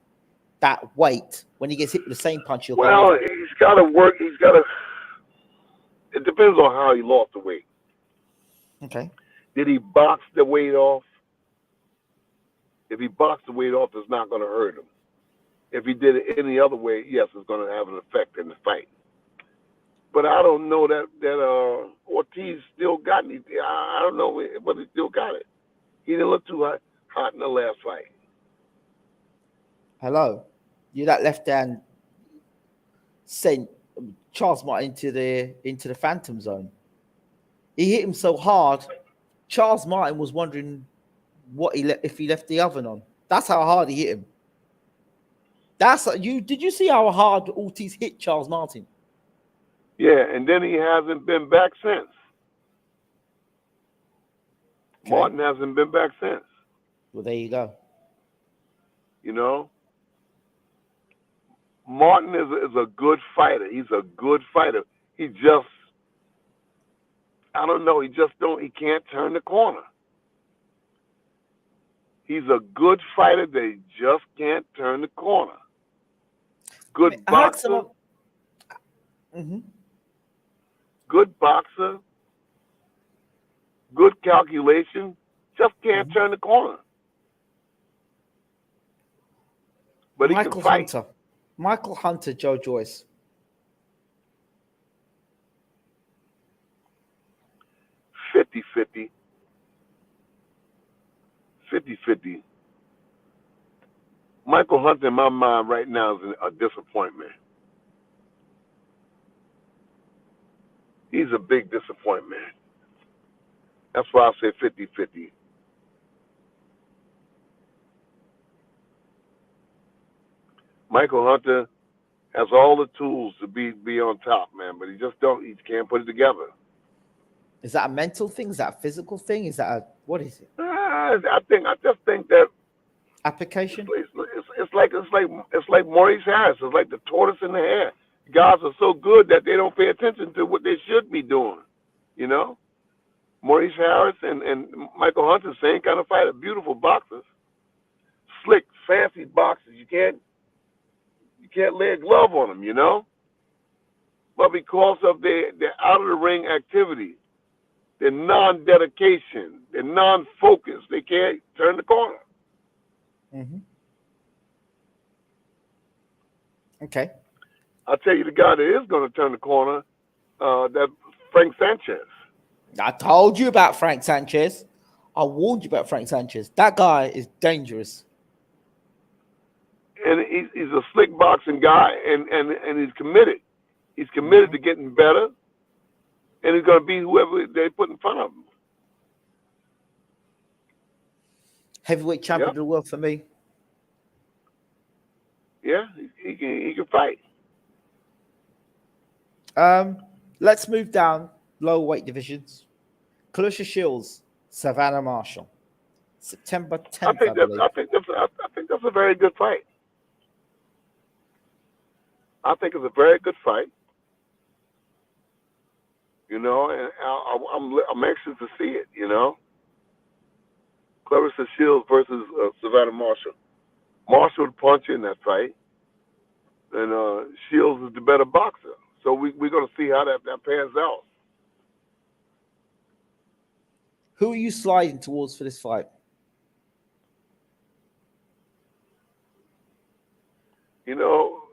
A: that weight, when he gets hit with the same punch, he's
B: got to work. It depends on how he lost the weight.
A: Okay.
B: Did he box the weight off? If he boxed the weight off, it's not going to hurt him. If he did it any other way, yes, it's going to have an effect in the fight. But I don't know that Ortiz still got anything. I don't know, but he still got it. He didn't look too hot in the last fight.
A: Hello. You that left hand sent Charles Martin into the phantom zone. He hit him so hard, Charles Martin was wondering if he left the oven on. That's how hard he hit him. Did you see how hard Ortiz hit Charles Martin?
B: Yeah, and then he hasn't been back since. Okay. Martin hasn't been back since.
A: Well, there you go.
B: Martin is a good fighter. He's a good fighter. He just, I don't know, he can't turn the corner. He's a good fighter. They just can't turn the corner. Good
A: I heard
B: boxer.
A: someone. Mm-hmm.
B: Good boxer. Good calculation. Just can't turn the corner. But he can fight.
A: Michael Hunter, Joe Joyce.
B: $50-50. 50-50. Michael Hunter, in my mind, right now is a disappointment. He's a big disappointment. That's why I say 50-50. Michael Hunter has all the tools to be on top, man, but he can't put it together.
A: Is that a mental thing? Is that a physical thing? Is that what is it?
B: I just think that
A: application.
B: It's like Maurice Harris. It's like the tortoise and the hare. Guys are so good that they don't pay attention to what they should be doing. You know, Maurice Harris and Michael Hunter, same kind of fighter, beautiful boxers, slick, fancy boxers. You can't lay a glove on them, you know. But because of their out of the ring activity, their non-dedication, their non-focus, they can't turn the corner.
A: Mm-hmm. Okay.
B: I'll tell you the guy that is going to turn the corner, that Frank Sanchez.
A: I told you about Frank Sanchez. I warned you about Frank Sanchez. That guy is dangerous.
B: And he's a slick boxing guy, and he's committed. He's committed to getting better, and he's going to be whoever they put in front of him.
A: Heavyweight champion of the world for me.
B: Yeah, he can fight.
A: Let's move down lower weight divisions. Clarissa Shields, Savannah Marshall, September 10th.
B: I think that's a very good fight. I think it's a very good fight. You know, and I'm anxious to see it. You know, Clarissa Shields versus Savannah Marshall. Marshall the puncher in that fight, and Shields is the better boxer. So we're going to see how that pans out.
A: Who are you sliding towards for this fight?
B: You know,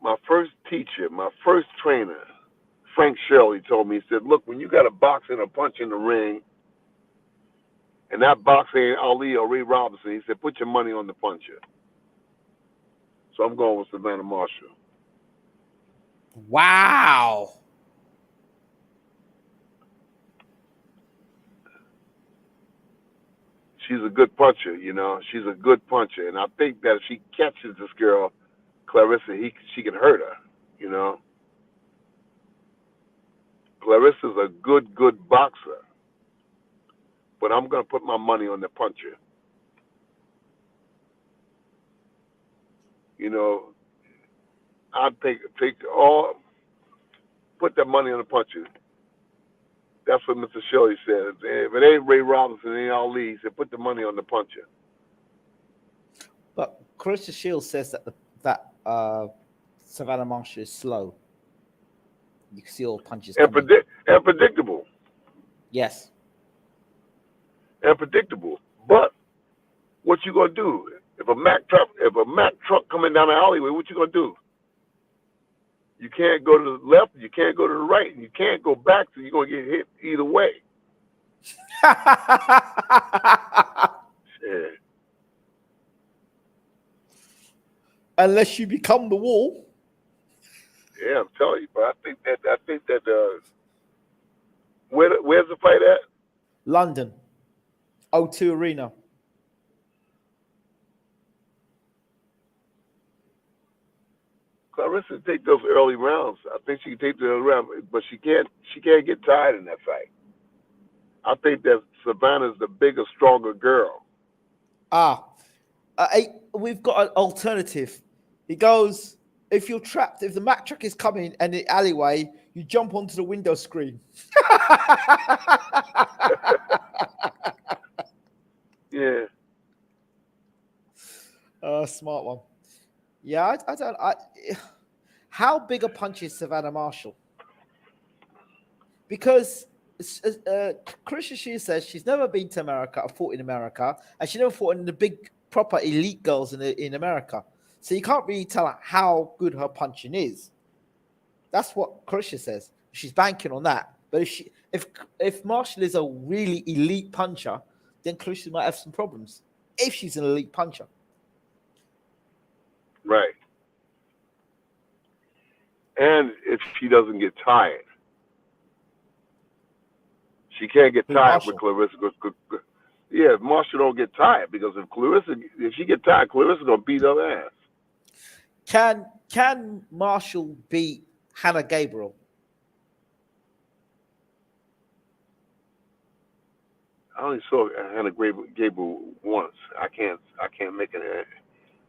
B: my first teacher, my first trainer, Frank Shirley, told me, he said, look, when you got a box and a punch in the ring, and that boxer ain't Ali or Ray Robinson, he said, put your money on the puncher. So I'm going with Savannah Marshall.
A: Wow.
B: She's a good puncher, you know. She's a good puncher. And I think that if she catches this girl, Clarissa, she can hurt her, you know. Clarissa's a good boxer. But I'm going to put my money on the puncher. You know, I'd put that money on the puncher. That's what Mr. Shirley said. If it ain't Ray Robinson, it ain't Ali, he said, put the money on the puncher.
A: But Clarissa Shields says that Savannah Marshall is slow. You can see all punches
B: and predictable.
A: Yes.
B: And predictable. But what you gonna do? If a Mack truck coming down the alleyway, what you gonna do? You can't go to the left, you can't go to the right, and you can't go back, so you're gonna get hit either way. Shit.
A: Unless you become the wall.
B: Yeah, I'm telling you, but I think that where's the fight at?
A: London, O2 Arena.
B: Clarissa take those early rounds. I think she can take the early round, but she can't get tired in that fight. I think that Savannah's the bigger, stronger girl.
A: We've got an alternative. He goes, if you're trapped, if the Mack truck is coming and the alleyway, you jump onto the window screen. a smart one. Yeah, I don't. How big a punch is Savannah Marshall? Because Clarissa Shields says she's never been to America or fought in America, and she never fought in the big proper elite girls in America. So you can't really tell how good her punching is. That's what Clarissa says. She's banking on that. But if Marshall is a really elite puncher, then Clarissa might have some problems. If she's an elite puncher,
B: right? And if she doesn't get tired. She can't get tired with Clarissa. Yeah, Marshall don't get tired because if she get tired, Clarissa's gonna beat her ass.
A: Can Marshall beat Hannah Gabriel?
B: I only saw Hannah Gabriel once. I can't make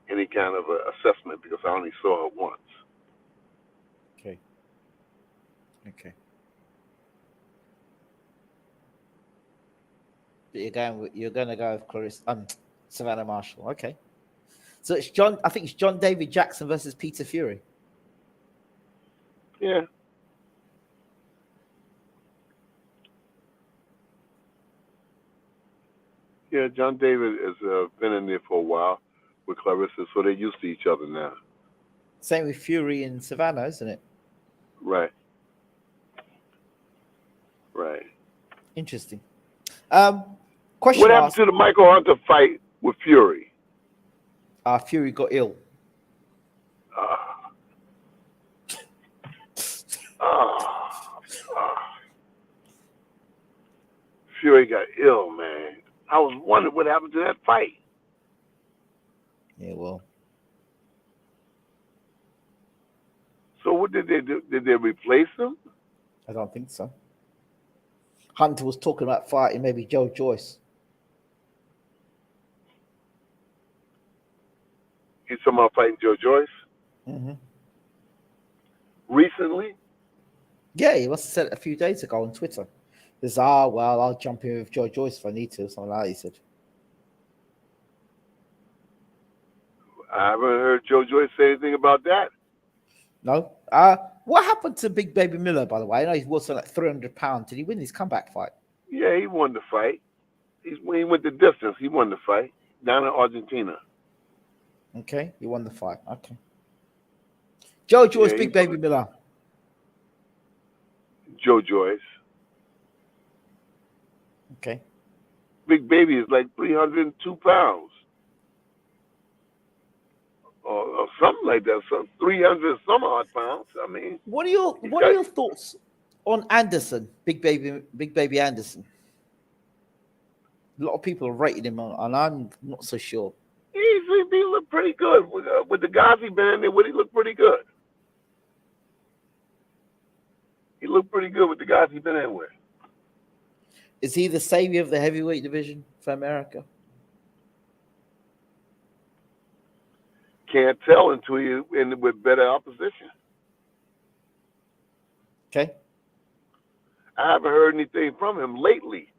B: any kind of assessment because I only saw her once.
A: Okay. You're gonna go with Clarissa, Savannah Marshall. Okay. So it's John. I think it's John David Jackson versus Peter Fury.
B: Yeah. Yeah, John David has been in there for a while with Clarissa, so they're used to each other now.
A: Same with Fury and Savannah, isn't it?
B: Right.
A: Interesting.
B: What happened to the Michael Hunter fight with Fury?
A: Fury got ill.
B: Fury got ill, man. I was wondering what happened to that fight.
A: Yeah, well.
B: So what did they do? Did they replace him?
A: I don't think so. Hunter was talking about fighting maybe Joe Joyce.
B: He's talking about fighting Joe Joyce?
A: Mm-hmm.
B: Recently?
A: Yeah, he must have said it a few days ago on Twitter. He says, well, I'll jump in with Joe Joyce if I need to, something like that, he said.
B: I haven't heard Joe Joyce say anything about that.
A: No? What happened to Big Baby Miller, by the way? I know he was on like 300 pounds. Did he win his comeback fight?
B: Yeah, he won the fight. He went the distance. He won the fight down in Argentina.
A: Okay, he won the fight. Okay. Joe Joyce, Big Baby Miller.
B: Joe Joyce.
A: Okay.
B: Big Baby is like 302 pounds. Or something like that. Some 300 some odd pounds. I mean,
A: what are your thoughts on Anderson, Big Baby Anderson? A lot of people are rating him, and I'm not so sure.
B: He looked pretty good with the guys he been in there with. He looked pretty good. He looked pretty good with the guys he been in with.
A: Is he the savior of the heavyweight division for America?
B: Can't tell until you're in with better opposition.
A: Okay.
B: I haven't heard anything from him lately.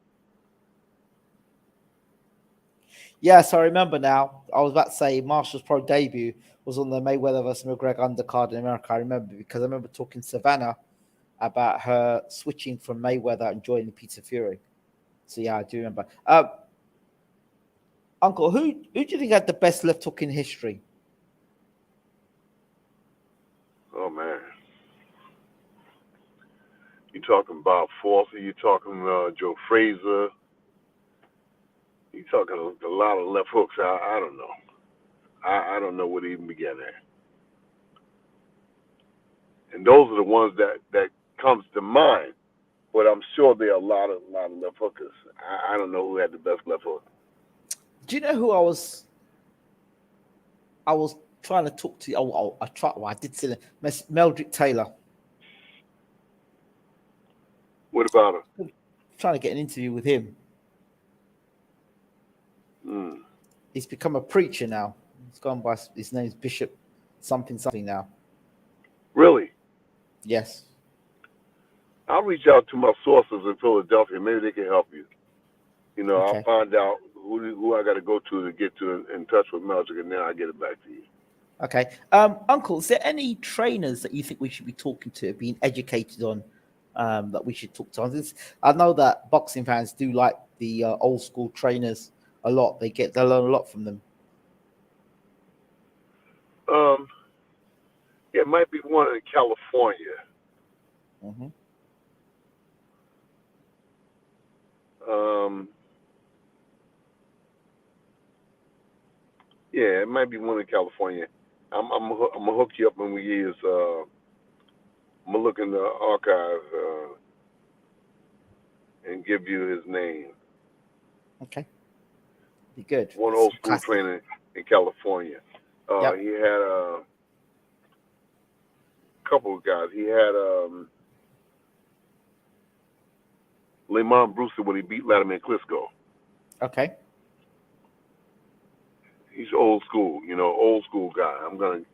A: Yes, I remember now. I was about to say Marshall's pro debut was on the Mayweather versus McGregor undercard in America. I remember because I remember talking to Savannah about her switching from Mayweather and joining Peter Fury. So yeah, I do remember. Uncle, who do you think had the best left hook in history?
B: Oh man, you talking Bob Foster? You talking Joe Frazier? You talking a lot of left hooks? I don't know. I don't know where to even begin at. And those are the ones that comes to mind. But I'm sure there are a lot of left hookers. I don't know who had the best left hook.
A: Do you know who I was trying to talk to? I did see it. Meldrick Taylor.
B: What about her?
A: I'm trying to get an interview with him. He's become a preacher now. He's gone by his name's Bishop something now.
B: Really?
A: Yes.
B: I'll reach out to my sources in Philadelphia. Maybe they can help you. You know,
A: okay.
B: I'll find out who I got to go to get in touch with Melchick, and then I get it back to you.
A: Okay. Uncle, is there any trainers that you think we should be talking to, being educated on, that we should talk to? I know that boxing fans do like the old school trainers a lot. They learn a lot from them.
B: Yeah, it might be one in California.
A: Mm-hmm.
B: Yeah, it might be one in California. I'm gonna hook you up when we use. I'm gonna look in the archive and give you his name.
A: Okay. Be good.
B: One old school trainer in California.
A: Yep.
B: He had a couple of guys. He had Lemon Brewster when he beat Vladimir Klitschko.
A: Okay.
B: He's old school, old school guy. I'm gonna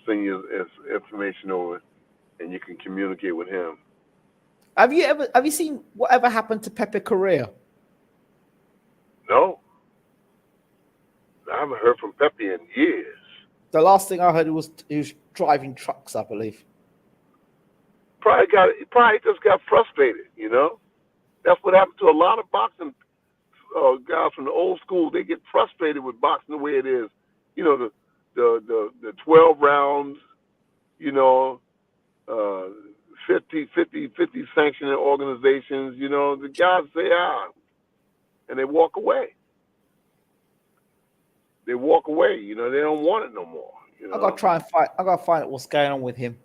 B: send you his information over, and you can communicate with him.
A: Have you seen whatever happened to Pepe Correa?
B: No, I haven't heard from Pepe in years.
A: The last thing I heard was he was driving trucks, I believe.
B: Probably just got frustrated. That's what happened to a lot of boxing guys from the old school. They get frustrated with boxing the way it is. The 12 rounds. 50 sanctioning organizations. The guys say and they walk away. They walk away. They don't want it no more.
A: I gotta try and find. I gotta find out what's going on with him.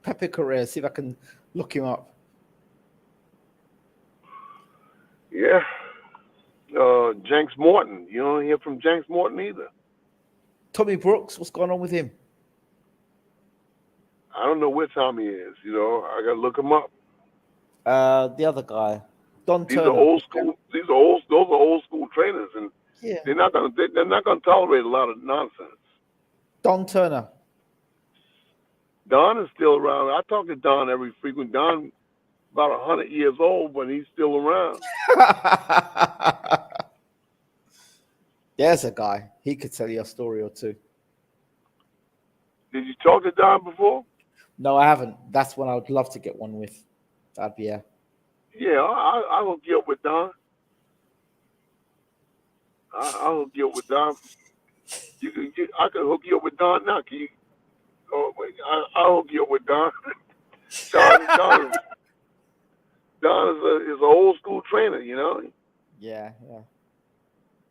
A: Pepe Correa. See if I can look him up.
B: Yeah. Jenks Morton. You don't hear from Jenks Morton either.
A: Tommy Brooks. What's going on with him?
B: I don't know where Tommy is. I gotta look him up.
A: The other guy, Don Turner.
B: These are old school. Those are old school trainers, and they're not gonna tolerate a lot of nonsense.
A: Don Turner.
B: Don is still around. I talk to Don every frequent. Don about 100 years old, but he's still around.
A: There's a guy. He could tell you a story or two.
B: Did you talk to Don before?
A: No, I haven't. That's one I would love to get one with. That'd be
B: Yeah, I'll hook you up with Don. I'll hook you up with Don. I can hook you up with Don now. Can you? Oh wait, I'll hook you up with Don. Don is an old school trainer.
A: Yeah.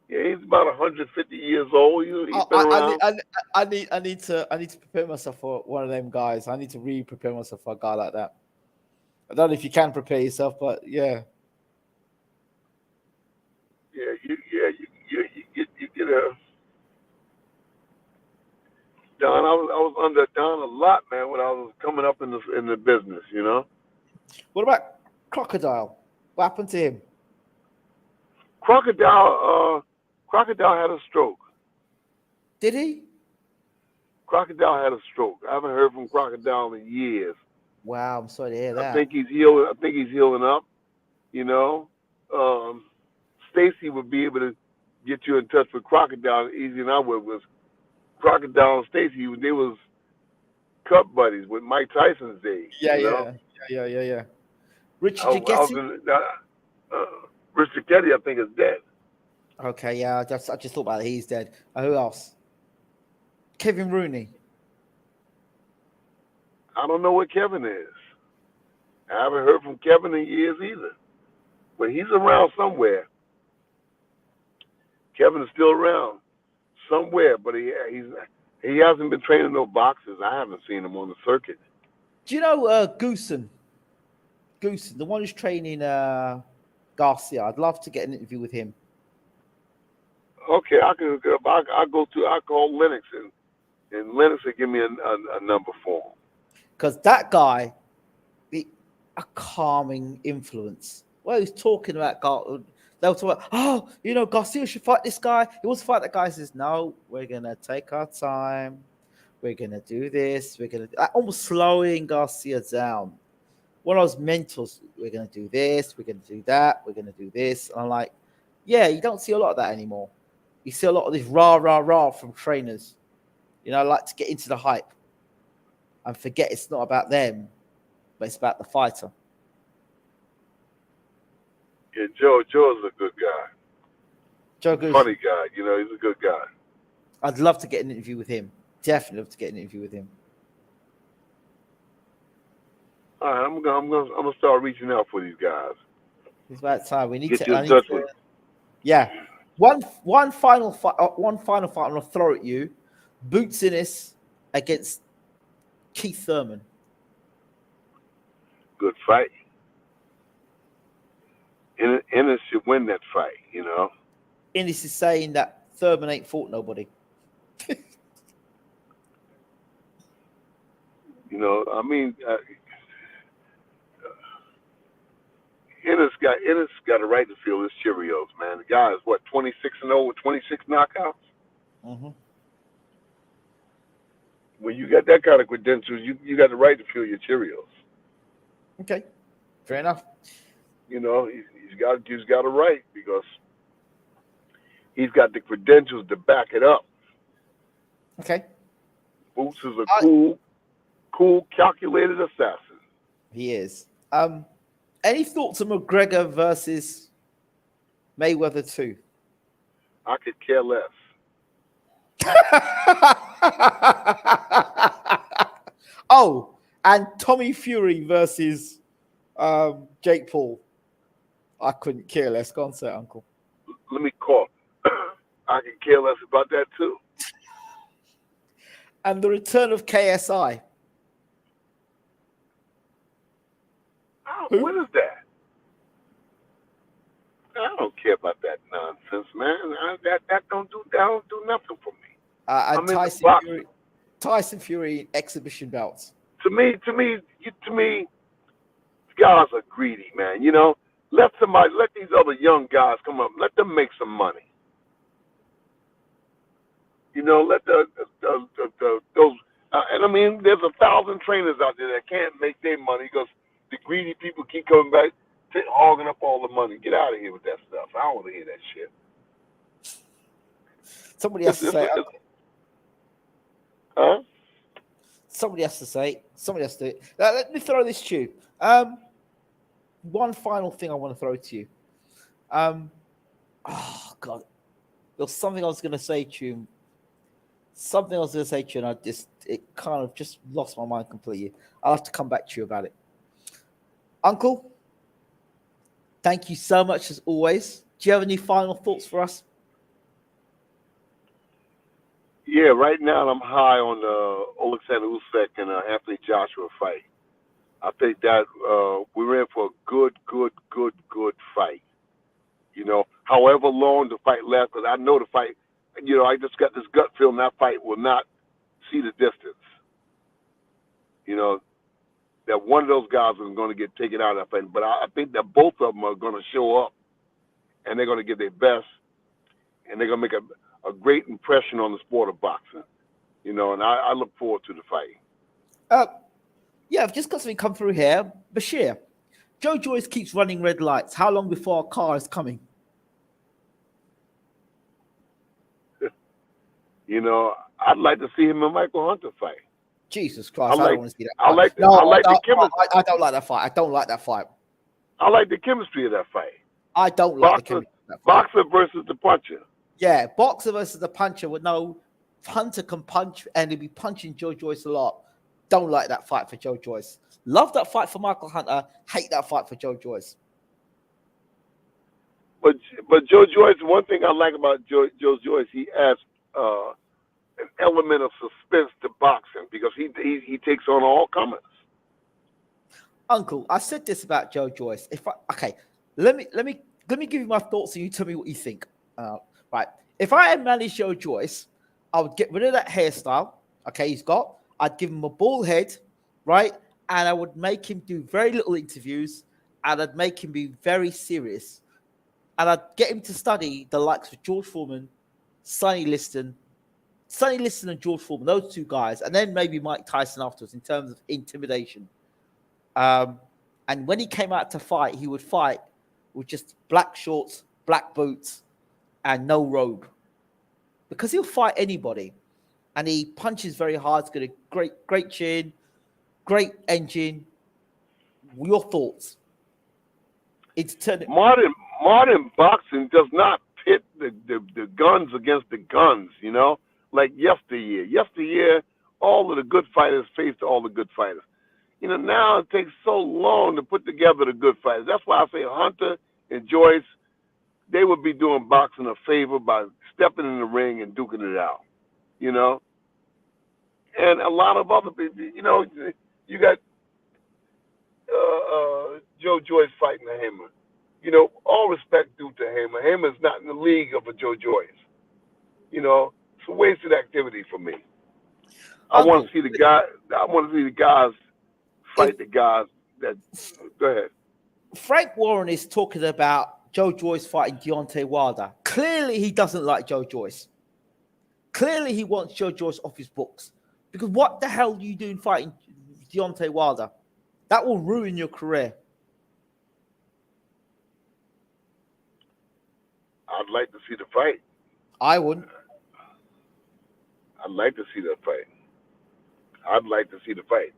B: Yeah, he's about 150 years old. He's been around.
A: I need to prepare myself for one of them guys. I need to really prepare myself for a guy like that. I don't know if you can prepare yourself, but yeah.
B: Yeah, you get a Don. I was under Don a lot, man, when I was coming up in the business.
A: What about Crocodile? What happened to him?
B: Crocodile had a stroke.
A: Did he?
B: Crocodile had a stroke. I haven't heard from Crocodile in years.
A: Wow, I'm sorry to hear that.
B: I think he's healing up. Stacy would be able to get you in touch with Crocodile easier than I would. Was Crocodile and Stacy? They was cup buddies with Mike Tyson's days.
A: Yeah. Richard Jaggetti?
B: Richard Jaggetti, I think, is dead.
A: Okay, yeah, I just thought about it. He's dead. Who else? Kevin Rooney.
B: I don't know where Kevin is. I haven't heard from Kevin in years either. But he's around somewhere. Kevin is still around somewhere, but he hasn't been training no boxers. I haven't seen him on the circuit.
A: Do you know Goosen? Goosen, the one who's training Garcia. I'd love to get an interview with him.
B: Okay, I can hook up. I call Lennox and Lennox will give me a number for him.
A: Because that guy, a calming influence. Well, he's talking about they'll talk about, Garcia should fight this guy. He wants to fight that guy. He says, no, we're gonna take our time. We're gonna do this. We're gonna almost slowing Garcia down. One of those mentors. We're gonna do this. We're gonna do that. We're gonna do this. And I'm like, Yeah, you don't see a lot of that anymore. You see a lot of this rah, rah, rah from trainers. You know, like to get into the hype and forget it's not about them, but it's about the fighter.
B: Yeah, Joe's a good guy.
A: Joe Goose,
B: Funny guy, you know, he's a good guy.
A: I'd love to get an interview with him. Definitely love to get an interview with him.
B: All right, I'm gonna start reaching out for these guys.
A: It's about time. We need
B: Get
A: to.
B: you
A: I
B: in
A: need
B: touch
A: to.
B: with.
A: Yeah. One final fight. One final fight. I'm gonna throw at you. Boots Ennis against Keith Thurman.
B: Good fight. Ennis should win that fight, you know.
A: Ennis is saying that Thurman ain't fought nobody.
B: You know, I mean, Ennis got a right to feel his Cheerios, man. The guy is what 26-0 with 26 knockouts.
A: Mm-hmm.
B: When you got that kind of credentials, you got the right to feel your Cheerios.
A: Okay, fair enough.
B: You know, he's got a right because he's got the credentials to back it up.
A: Okay.
B: Boots is a cool, calculated assassin.
A: He is. Any thoughts on McGregor versus Mayweather 2?
B: I could care less.
A: Oh, and Tommy Fury versus Jake Paul. I couldn't care less. Go on, say it, Uncle.
B: Let me call. I could care less about that too.
A: And the return of KSI.
B: What is that? I don't care about that nonsense, man. That don't do nothing for me.
A: And Tyson Fury exhibition belts.
B: To me, guys are greedy, man. You know, let these other young guys come up. Let them make some money. You know, let those. And I mean, there's 1,000 trainers out there that can't make their money because the greedy people keep coming back, hogging up all the money. Get out of here with that stuff. I don't want to hear that shit.
A: Somebody has to say.
B: Huh?
A: Somebody has to say. Somebody has to. Let me throw this to you. One final thing I want to throw to you. Oh God, there was something I was going to say to you. And it kind of just lost my mind completely. I'll have to come back to you about it. Uncle, thank you so much as always. Do you have any final thoughts for us?
B: Yeah, right now I'm high on Alexander Usyk and Anthony Joshua fight. I think that we're in for a good fight. You know, however long the fight lasts, because I know the fight, you know, I just got this gut feeling that fight will not see the distance. You know, that one of those guys is going to get taken out of that fight. But I think that both of them are going to show up, and they're going to give their best, and they're going to make a great impression on the sport of boxing. You know, and I look forward to the fight.
A: Yeah, I've just got something come through here. Bashir, Joe Joyce keeps running red lights. How long before a car is coming?
B: You know, I'd like to see him and Michael Hunter fight.
A: Jesus Christ, I don't want to see that fight.
B: I like the chemistry.
A: I don't like that fight. I don't like that fight.
B: I like the chemistry of that fight.
A: I don't like the chemistry of that fight.
B: Boxer versus the puncher.
A: Yeah, boxer versus the puncher with no Hunter can punch and he'll be punching Joe Joyce a lot. Don't like that fight for Joe Joyce. Love that fight for Michael Hunter. Hate that fight for Joe Joyce.
B: But Joe Joyce, one thing I like about Joe Joyce, he adds an element of suspense to boxing because he takes on all comers.
A: Uncle, I said this about Joe Joyce. Let me give you my thoughts and you tell me what you think. Right. If I had managed Joe Joyce, I would get rid of that hairstyle. Okay, he's got. I'd give him a bald head, right? And I would make him do very little interviews, and I'd make him be very serious. And I'd get him to study the likes of George Foreman, Sonny Liston and George Foreman, those two guys, and then maybe Mike Tyson afterwards in terms of intimidation. And when he came out to fight, he would fight with just black shorts, black boots, and no robe. Because he'll fight anybody. And he punches very hard. He's got a great chin, great engine. Your thoughts? It's
B: modern boxing does not pit the guns against the guns, like yesteryear. Yesteryear, all of the good fighters faced all the good fighters. Now it takes so long to put together the good fighters. That's why I say Hunter and Joyce, they would be doing boxing a favor by stepping in the ring and duking it out, And a lot of other people, you got Joe Joyce fighting a Hammer. All respect due to Hammer. Hammer's not in the league of a Joe Joyce. It's a wasted activity for me. I want to see the guys fight the guys that. Go ahead.
A: Frank Warren is talking about Joe Joyce fighting Deontay Wilder. Clearly, he doesn't like Joe Joyce. Clearly, he wants Joe Joyce off his books. Because what the hell are you doing fighting Deontay Wilder? That will ruin your career.
B: I'd like to see the fight.
A: I wouldn't.
B: I'd like to see the fight. I'd like to see the fight.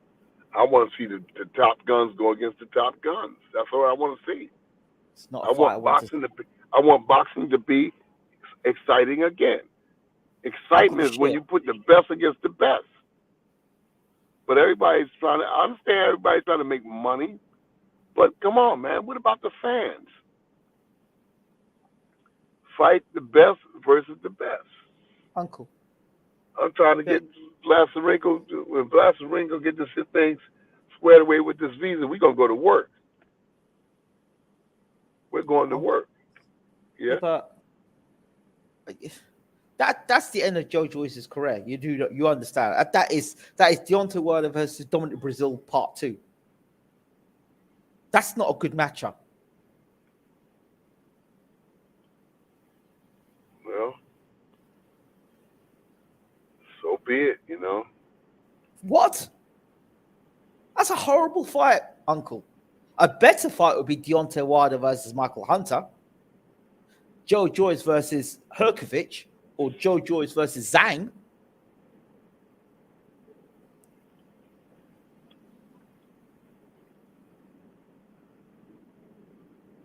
B: I want to see the top guns go against the top guns. That's what I want to see.
A: It's not a fight.
B: I want boxing to be exciting again. Excitement is when you put the best against the best. But I understand everybody's trying to make money. But come on, man. What about the fans? Fight the best versus the best.
A: Uncle.
B: I'm trying to get Blaserenko. When Blaserenko get this things squared away with this visa, we're going to go to work. We're going to work. Yeah.
A: But that's the end of Joe Joyce's career. You understand. That is Deontay Wilder versus Dominic Brazil Part 2. That's not a good matchup.
B: Well, so be it,
A: What? That's a horrible fight, Uncle. A better fight would be Deontay Wilder versus Michael Hunter, Joe Joyce versus Herkovich, or Joe Joyce versus Zhang.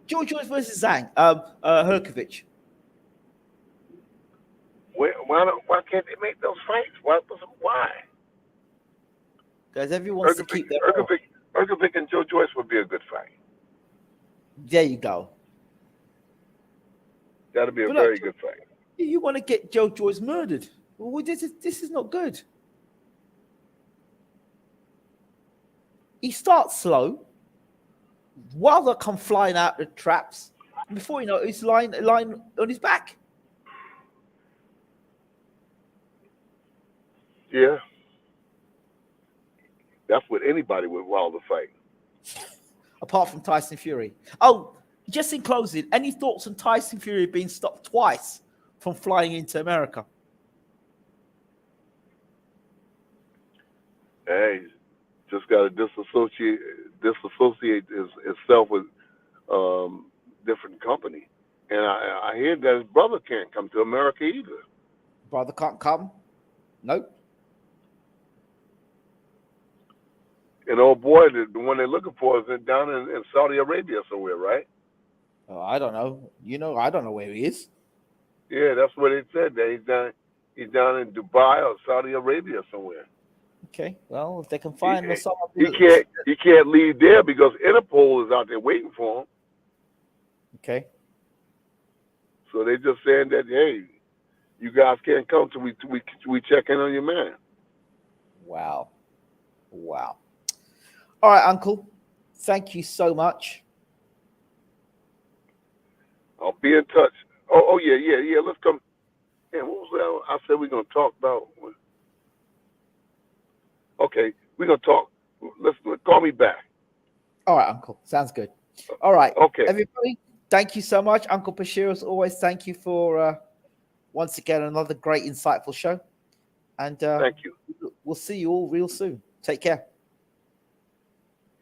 A: Joe Joyce versus Zhang, Herkovich.
B: Why can't they make those fights? Why?
A: Because everyone wants to keep their own.
B: Herkovich and Joe Joyce would be a good fight.
A: There you go.
B: That'll be a very good fight.
A: You want to get Joe Joyce murdered? Well, this is not good. He starts slow. Wilder come flying out the traps. Before you know it, he's lying on his back.
B: Yeah. That's what anybody would Wilder fight.
A: Apart from Tyson Fury. Oh, just in closing, any thoughts on Tyson Fury being stopped twice from flying into America?
B: Hey, just got to disassociate itself with different company. And I hear that his brother can't come to America either.
A: Brother can't come? Nope.
B: And old boy, the one they're looking for is down in Saudi Arabia somewhere, right?
A: Oh, I don't know. I don't know where he is.
B: Yeah, that's what they said. That he's down in Dubai or Saudi Arabia somewhere.
A: Okay, well, if they can find someone,
B: he can't leave there because Interpol is out there waiting for him.
A: Okay.
B: So they just saying that, hey, you guys can't come till we check in on your man.
A: Wow. All right, Uncle. Thank you so much.
B: I'll be in touch. Oh yeah. Let's come. Man, what was that? I said we're gonna talk about. Okay, we're gonna talk. Let's call me back.
A: All right, Uncle. Sounds good. All right.
B: Okay.
A: Everybody, thank you so much, Uncle Bashir. As always, thank you for once again another great, insightful show. And
B: thank you.
A: We'll see you all real soon. Take care.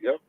B: Yep.